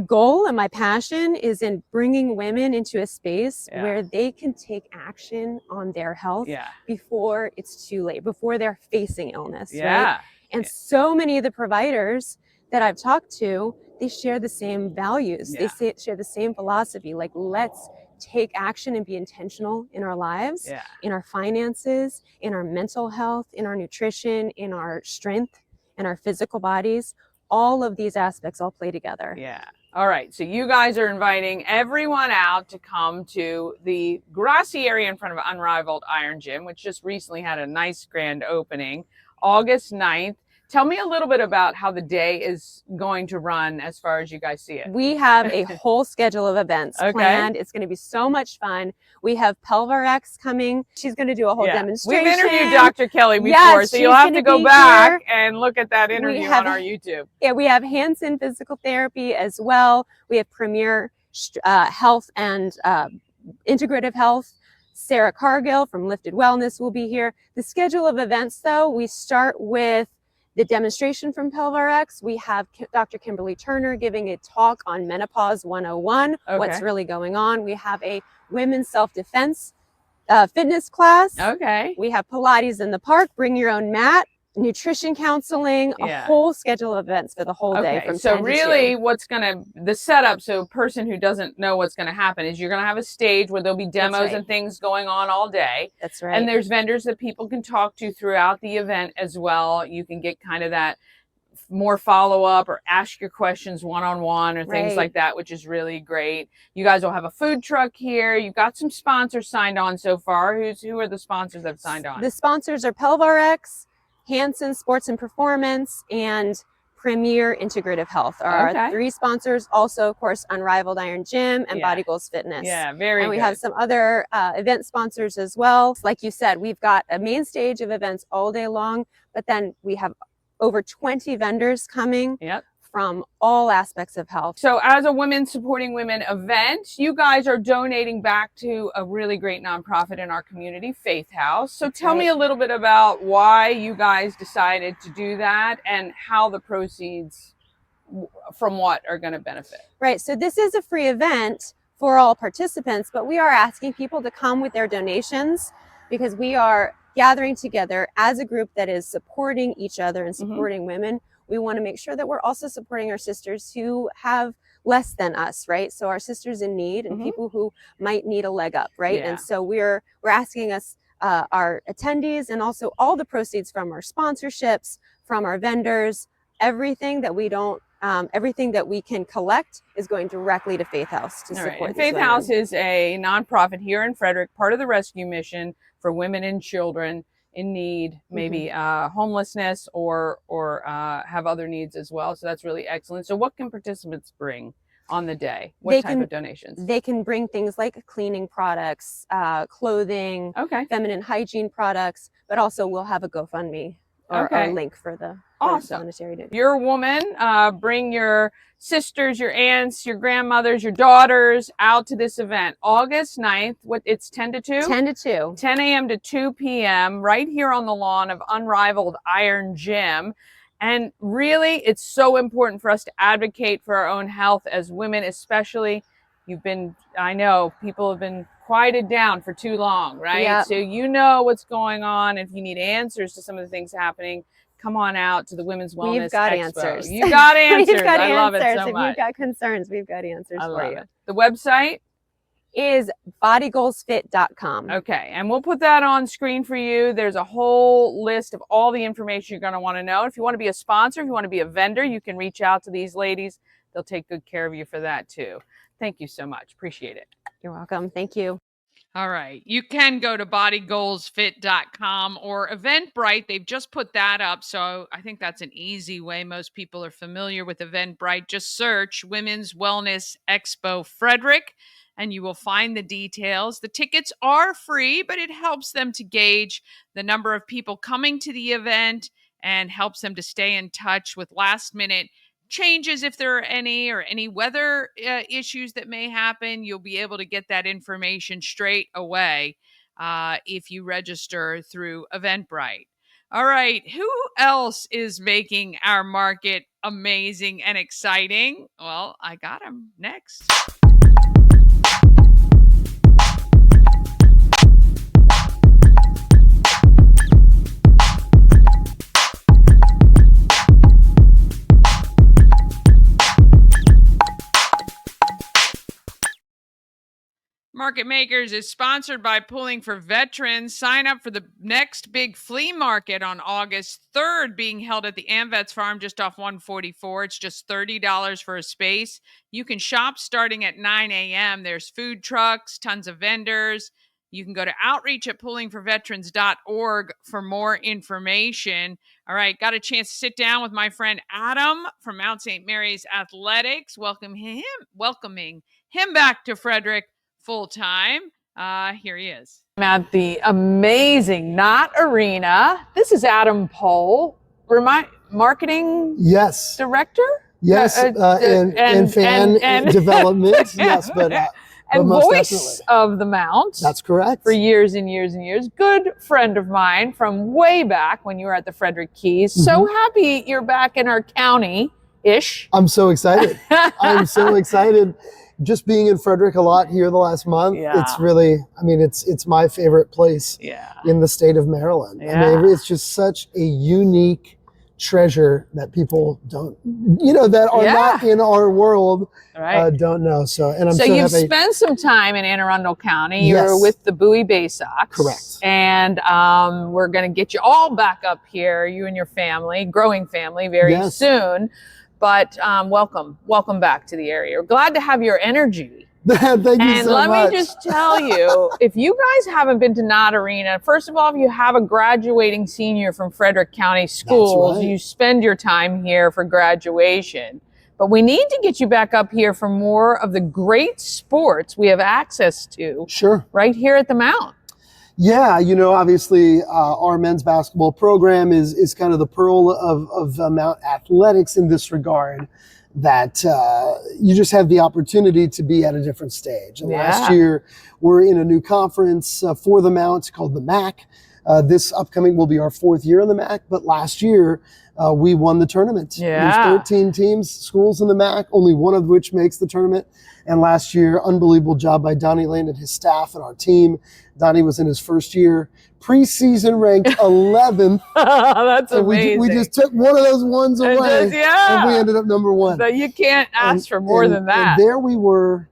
goal and my passion is in bringing women into a space where they can take action on their health before it's too late, before they're facing illness, right? And so many of the providers that I've talked to, they share the same values. They share the same philosophy, like, let's take action and be intentional in our lives, in our finances, in our mental health, in our nutrition, in our strength, in our physical bodies. All of these aspects all play together. Yeah. All right. So you guys are inviting everyone out to come to the grassy area in front of Unrivaled Iron Gym, which just recently had a nice grand opening, August 9th. Tell me a little bit about how the day is going to run as far as you guys see it. We have a whole schedule of events planned. It's going to be so much fun. We have Pelvarex coming. She's going to do a whole demonstration. We've interviewed Dr. Kelly before, so you'll have to go back and look at that interview on our YouTube. Yeah, we have Hansen Physical Therapy as well. We have Premier Health and Integrative Health. Sarah Cargill from Lifted Wellness will be here. The schedule of events, though, we start with the demonstration from Pelvarex. We have Dr. Kimberly Turner giving a talk on Menopause 101, what's really going on. We have a women's self-defense fitness class. We have Pilates in the park, bring your own mat, nutrition counseling, a whole schedule of events for the whole day from 10 to 2. Really the setup, so a person who doesn't know what's going to happen is you're going to have a stage where there'll be demos and things going on all day. That's right. And there's vendors that people can talk to throughout the event as well. You can get kind of that more follow-up or ask your questions one-on-one or things like that, which is really great. You guys will have a food truck here. You've got some sponsors signed on so far. Who are the sponsors that have signed on? The sponsors are Pelvarex, Hansen Sports and Performance, and Premier Integrative Health are our 3 sponsors. Also, of course, Unrivaled Iron Gym and Body Goals Fitness. Yeah, very And we good. have some other event sponsors as well. Like you said, we've got a main stage of events all day long, but then we have over 20 vendors coming from all aspects of health. So as a Women Supporting Women event, you guys are donating back to a really great nonprofit in our community, Faith House. So tell me a little bit about why you guys decided to do that and how the proceeds from what are going to benefit. Right. So this is a free event for all participants, but we are asking people to come with their donations because we are gathering together as a group that is supporting each other and supporting women. We want to make sure that we're also supporting our sisters who have less than us, right? So our sisters in need and people who might need a leg up, right? And so we're asking us, our attendees, and also all the proceeds from our sponsorships, from our vendors, everything that we don't, everything that we can collect is going directly to Faith House to support. Faith House is a nonprofit here in Frederick, part of the rescue mission for women and children in need, maybe homelessness or have other needs as well. So that's really excellent. So what can participants bring on the day? What type of donations? They can bring things like cleaning products, clothing, feminine hygiene products, but also we'll have a GoFundMe or a link for the monetary donation. You're a woman, bring your sisters, your aunts, your grandmothers, your daughters out to this event. August 9th, it's 10 to 2? 10 to 2. 10 a.m. to 2 p.m. right here on the lawn of Unrivaled Iron Gym. And really, it's so important for us to advocate for our own health as women, especially. I know people have been quieted down for too long, right? Yep. So you know what's going on. If you need answers to some of the things happening, come on out to the Women's Wellness We've got Expo. answers. You got answers. We've got I love it so if much. you've got concerns, we've got answers for you. The website is bodygoalsfit.com. Okay, and we'll put that on screen for you. There's a whole list of all the information you're going to want to know. If you want to be a sponsor, if you want to be a vendor, you can reach out to these ladies. They'll take good care of you for that too. Thank you so much. Appreciate it. You're welcome. Thank you. All right. You can go to bodygoalsfit.com or Eventbrite. They've just put that up. So I think that's an easy way. Most people are familiar with Eventbrite. Just search Women's Wellness Expo Frederick and you will find the details. The tickets are free, but it helps them to gauge the number of people coming to the event and helps them to stay in touch with last minute changes if there are any, or any weather issues that may happen. You'll be able to get that information straight away if you register through Eventbrite. All right, who else is making our market amazing and exciting? Well, I got him next. Market Makers is sponsored by Pooling for Veterans. Sign up for the next big flea market on August 3rd, being held at the AmVets Farm just off 144. It's just $30 for a space. You can shop starting at 9 a.m. There's food trucks, tons of vendors. You can go to outreach at poolingforveterans.org for more information. All right, got a chance to sit down with my friend Adam from Mount St. Mary's Athletics. Welcoming him back to Frederick full time. Here he is. I'm at the amazing Knott Arena. This is Adam Pohl, marketing director? Yes, and fan development. Yes, but and most voice definitely. of the Mount. That's correct. For years and years and years. Good friend of mine from way back when you were at the Frederick Keys. So happy you're back in our county-ish. I'm so excited. I'm so excited. Just being in Frederick a lot here the last month. Yeah. It's really, I mean, it's my favorite place in the state of Maryland. Yeah. I mean, it's just such a unique treasure that people don't, that are not in our world, don't know. So, and I'm so you've happy. spent some time in Anne Arundel County. You're with the Bowie Bay Sox. Correct. And we're going to get you all back up here, you and your family, growing family, very soon. But welcome back to the area. We're glad to have your energy. Thank you and so let much. me just tell you, if you guys haven't been to Knott Arena, first of all, if you have a graduating senior from Frederick County Schools, you spend your time here for graduation. But we need to get you back up here for more of the great sports we have access to right here at the Mount. Yeah, obviously our men's basketball program is kind of the pearl of Mount Athletics in this regard, that you just have the opportunity to be at a different stage. And last year, we're in a new conference for the Mount called the MAC. This upcoming will be our 4th year in the MAC, but last year we won the tournament. There's 13 teams, schools in the MAC, only one of which makes the tournament. And last year, unbelievable job by Donnie Lane and his staff and our team. Donnie was in his first year, preseason ranked 11th. That's amazing. We just took one of those ones away, and we ended up number 1. So you can't ask for more than that. And there we were,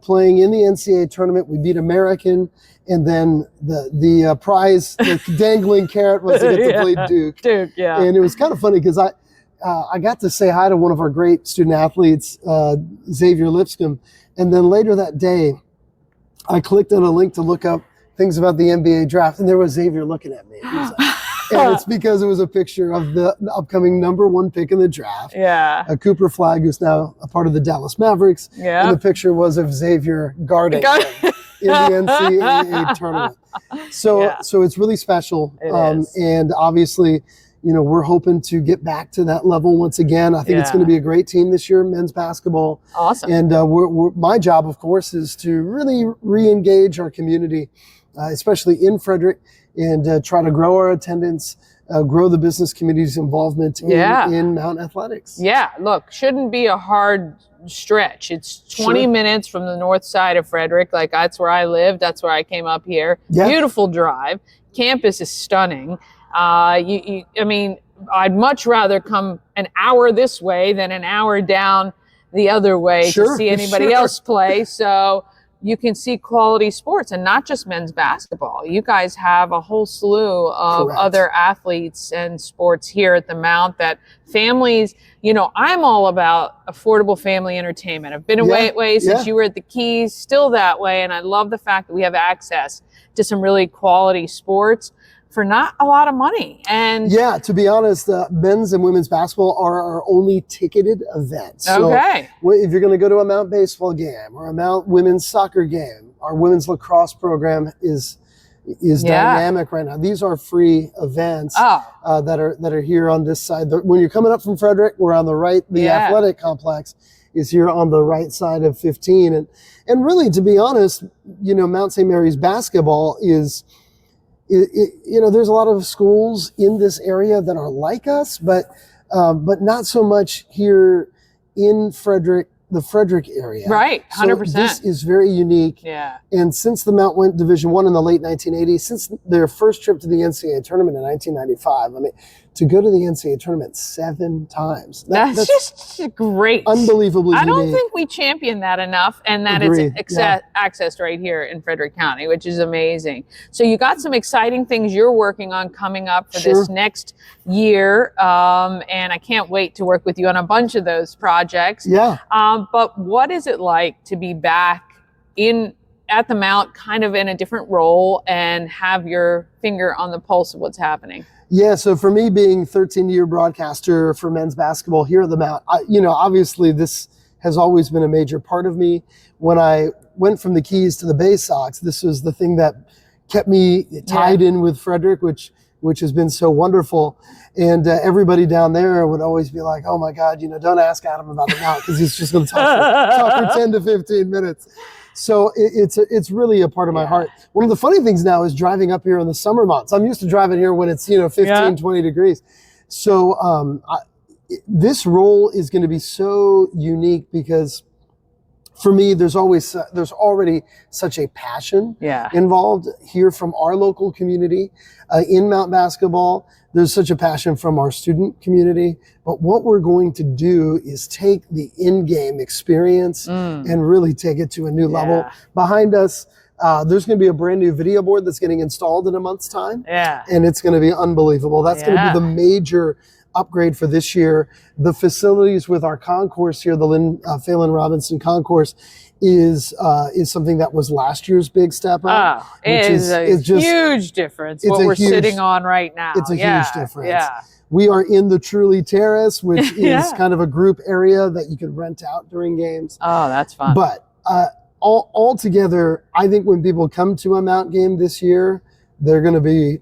playing in the NCAA tournament. We beat American, and then the prize, the dangling carrot, was to get to play Duke. And it was kind of funny because I got to say hi to one of our great student athletes, Xavier Lipscomb, and then later that day, I clicked on a link to look up things about the NBA draft, and there was Xavier looking at me. And it's because it was a picture of the upcoming number 1 pick in the draft. Cooper Flagg, who's now a part of the Dallas Mavericks. And the picture was of Xavier guarding him in the NCAA tournament. So it's really special. And obviously, we're hoping to get back to that level once again. I think it's going to be a great team this year, men's basketball. Awesome. And my job, of course, is to really re-engage our community, especially in Frederick, and try to grow our attendance, grow the business community's involvement in Mount Athletics. Yeah, look, shouldn't be a hard stretch. It's 20 minutes from the north side of Frederick. Like, that's where I live. That's where I came up here. Beautiful drive. Campus is stunning. I mean, I'd much rather come an hour this way than an hour down the other way to see anybody else play. So you can see quality sports, and not just men's basketball. You guys have a whole slew of other athletes and sports here at the Mount that families, I'm all about affordable family entertainment. I've been away since you were at the Keys, still that way. And I love the fact that we have access to some really quality sports for not a lot of money. And to be honest, men's and women's basketball are our only ticketed events. So if you're going to go to a Mount baseball game or a Mount women's soccer game, our women's lacrosse program is dynamic right now. These are free events that are here on this side. When you're coming up from Frederick, we're on the right. The athletic complex is here on the right side of 15. And really, to be honest, Mount St. Mary's basketball is, there's a lot of schools in this area that are like us, but not so much here in Frederick, the Frederick area. Right, 100%. So this is very unique. And since the Mount went Division I in the late 1980s, since their first trip to the NCAA tournament in 1995, I mean, to go to the NCAA tournament 7 times. That's just great. Unbelievably I don't unique. think we champion that enough, and that it's accessed right here in Frederick County, which is amazing. So you got some exciting things you're working on coming up for this next year, and I can't wait to work with you on a bunch of those projects. But what is it like to be back at the Mount, kind of in a different role, and have your finger on the pulse of what's happening? Yeah, so for me, being 13-year broadcaster for men's basketball here at the Mount, obviously this has always been a major part of me. When I went from the Keys to the Bay Sox, this was the thing that kept me tied in with Frederick, which has been so wonderful. And everybody down there would always be like, oh my God, don't ask Adam about the Mount because he's just going to talk for 10 to 15 minutes. So it's really a part of my heart. One of the funny things now is driving up here in the summer months. I'm used to driving here when it's 15, 20 degrees. So this role is going to be so unique because for me, there's already such a passion involved here from our local community in Mount basketball. There's such a passion from our student community. But what we're going to do is take the in-game experience and really take it to a new level. Behind us, there's going to be a brand new video board that's getting installed in a month's time. And it's going to be unbelievable. That's going to be the major upgrade for this year. The facilities with our concourse here, the Phelan Robinson concourse, is something that was last year's big step up. It is a huge difference. What we're sitting on right now. It's a huge difference. We are in the Truly Terrace, which is kind of a group area that you can rent out during games. Oh, that's fun. But all together, I think when people come to a Mount game this year, they're going to be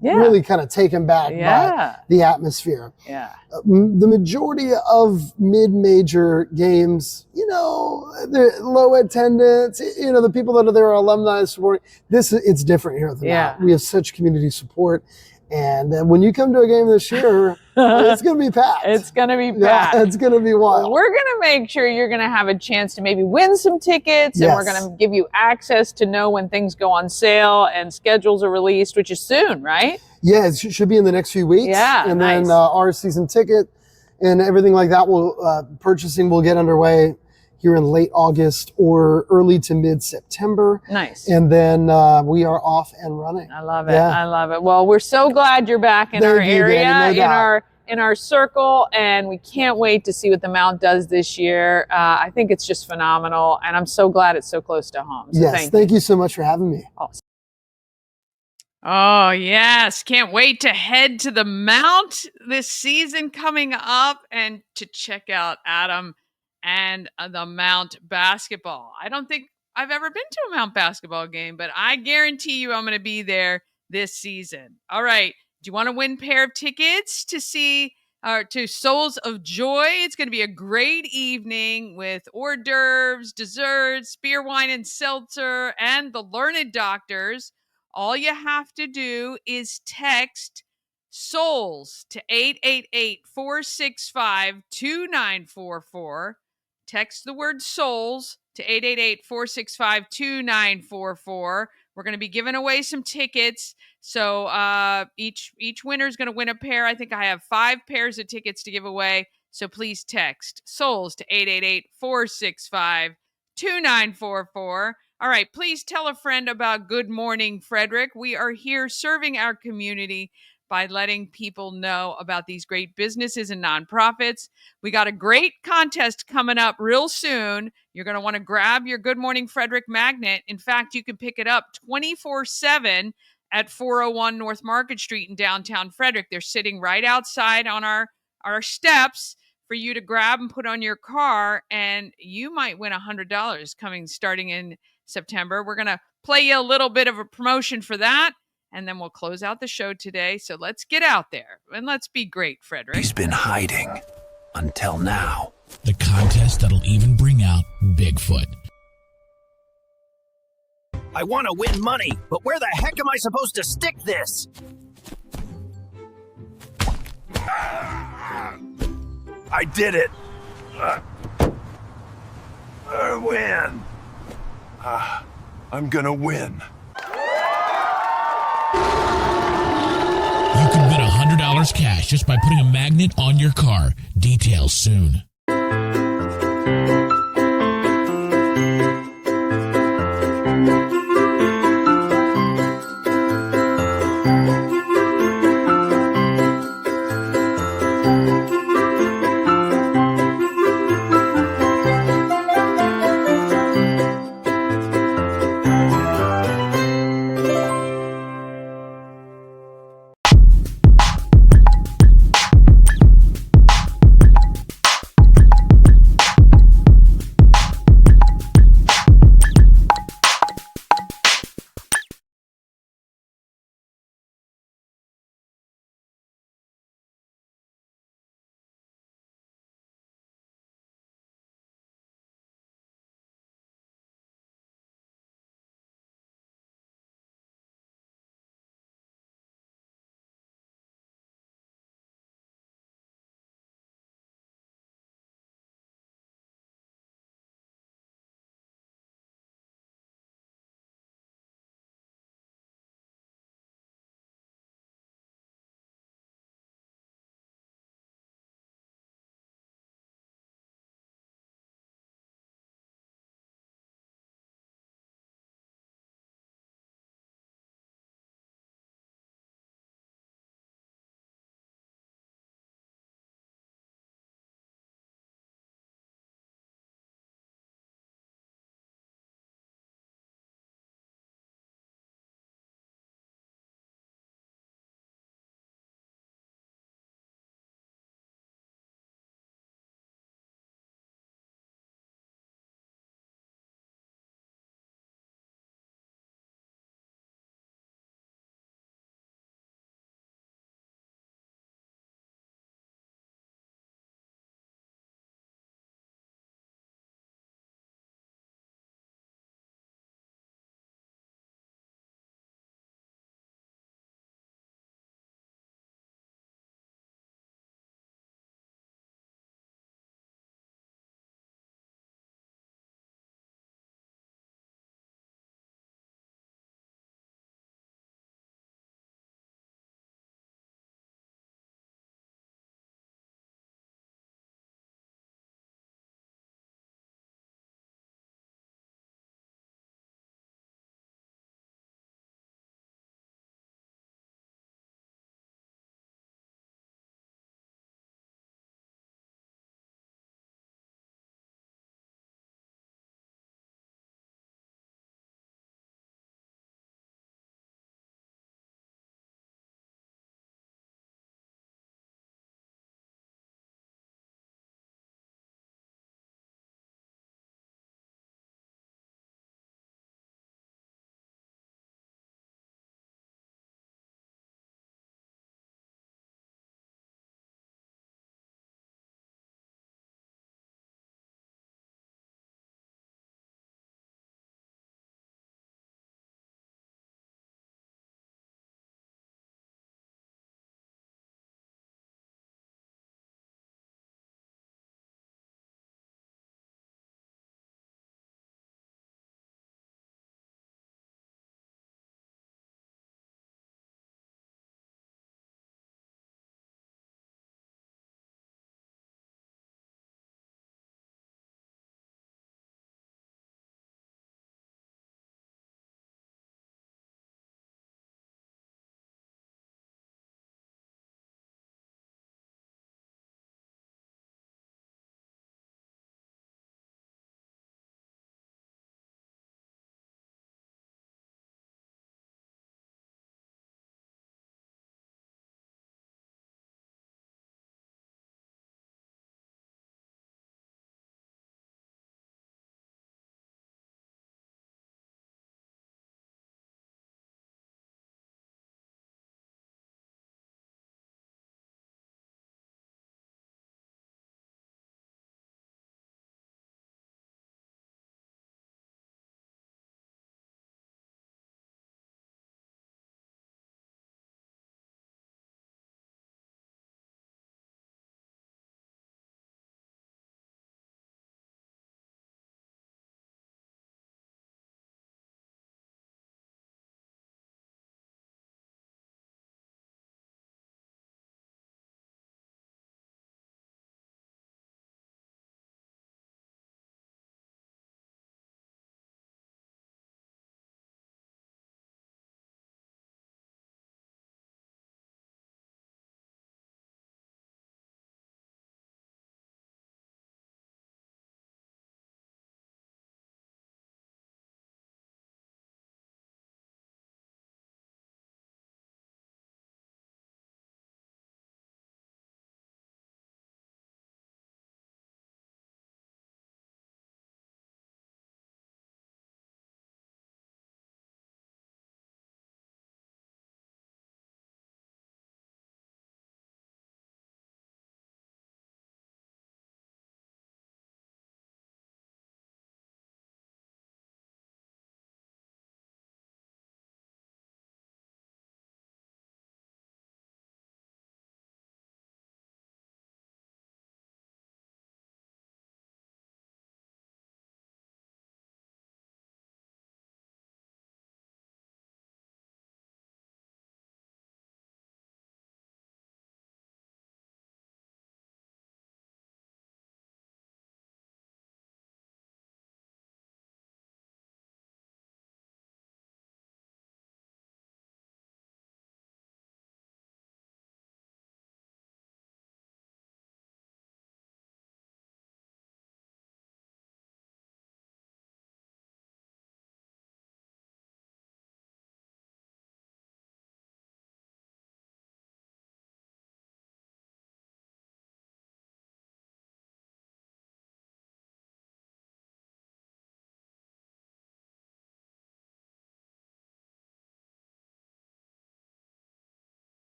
really kind of taken back by the atmosphere. The majority of mid-major games, the low attendance, the people that are there are alumni supporting. It's different here at the Mount. We have such community support. And when you come to a game this year, it's going to be packed. It's going to be packed. It's going to be wild. We're going to make sure you're going to have a chance to maybe win some tickets, and we're going to give you access to know when things go on sale and schedules are released, which is soon, right? Yeah, it should be in the next few weeks. And then our season ticket and everything like that purchasing will get underway here in late August or early to mid-September. Nice. And then we are off and running. I love it. I love it. Well, we're so glad you're back in our area, in our circle, and we can't wait to see what the Mount does this year. I think it's just phenomenal, and I'm so glad it's so close to home. So thank you so much for having me. Awesome. Oh, yes. Can't wait to head to the Mount this season coming up and to check out Adam and the Mount basketball. I don't think I've ever been to a Mount basketball game, but I guarantee you I'm going to be there this season. All right. Do you want to win a pair of tickets to see to Souls of Joy? It's going to be a great evening with hors d'oeuvres, desserts, beer, wine, and seltzer, and the Learned Doctors. All you have to do is text SOULS to 888-465-2944. Text the word SOULS to 888-465-2944. We're going to be giving away some tickets. So each winner is going to win a pair. I think I have 5 pairs of tickets to give away. So please text SOULS to 888-465-2944. All right, please tell a friend about Good Morning Frederick. We are here serving our community by letting people know about these great businesses and nonprofits. We got a great contest coming up real soon. You're going to want to grab your Good Morning Frederick magnet. In fact, you can pick it up 24/7 at 401 North Market Street in downtown Frederick. They're sitting right outside on our steps for you to grab and put on your car, and you might win $100 starting in September. We're going to play you a little bit of a promotion for that, and then we'll close out the show today. So let's get out there and let's be great, Frederick. He's been hiding until now. The contest that'll even bring out Bigfoot. I want to win money, but where the heck am I supposed to stick this? I did it. I win. I'm gonna win. You could win $100 cash just by putting a magnet on your car. Details soon.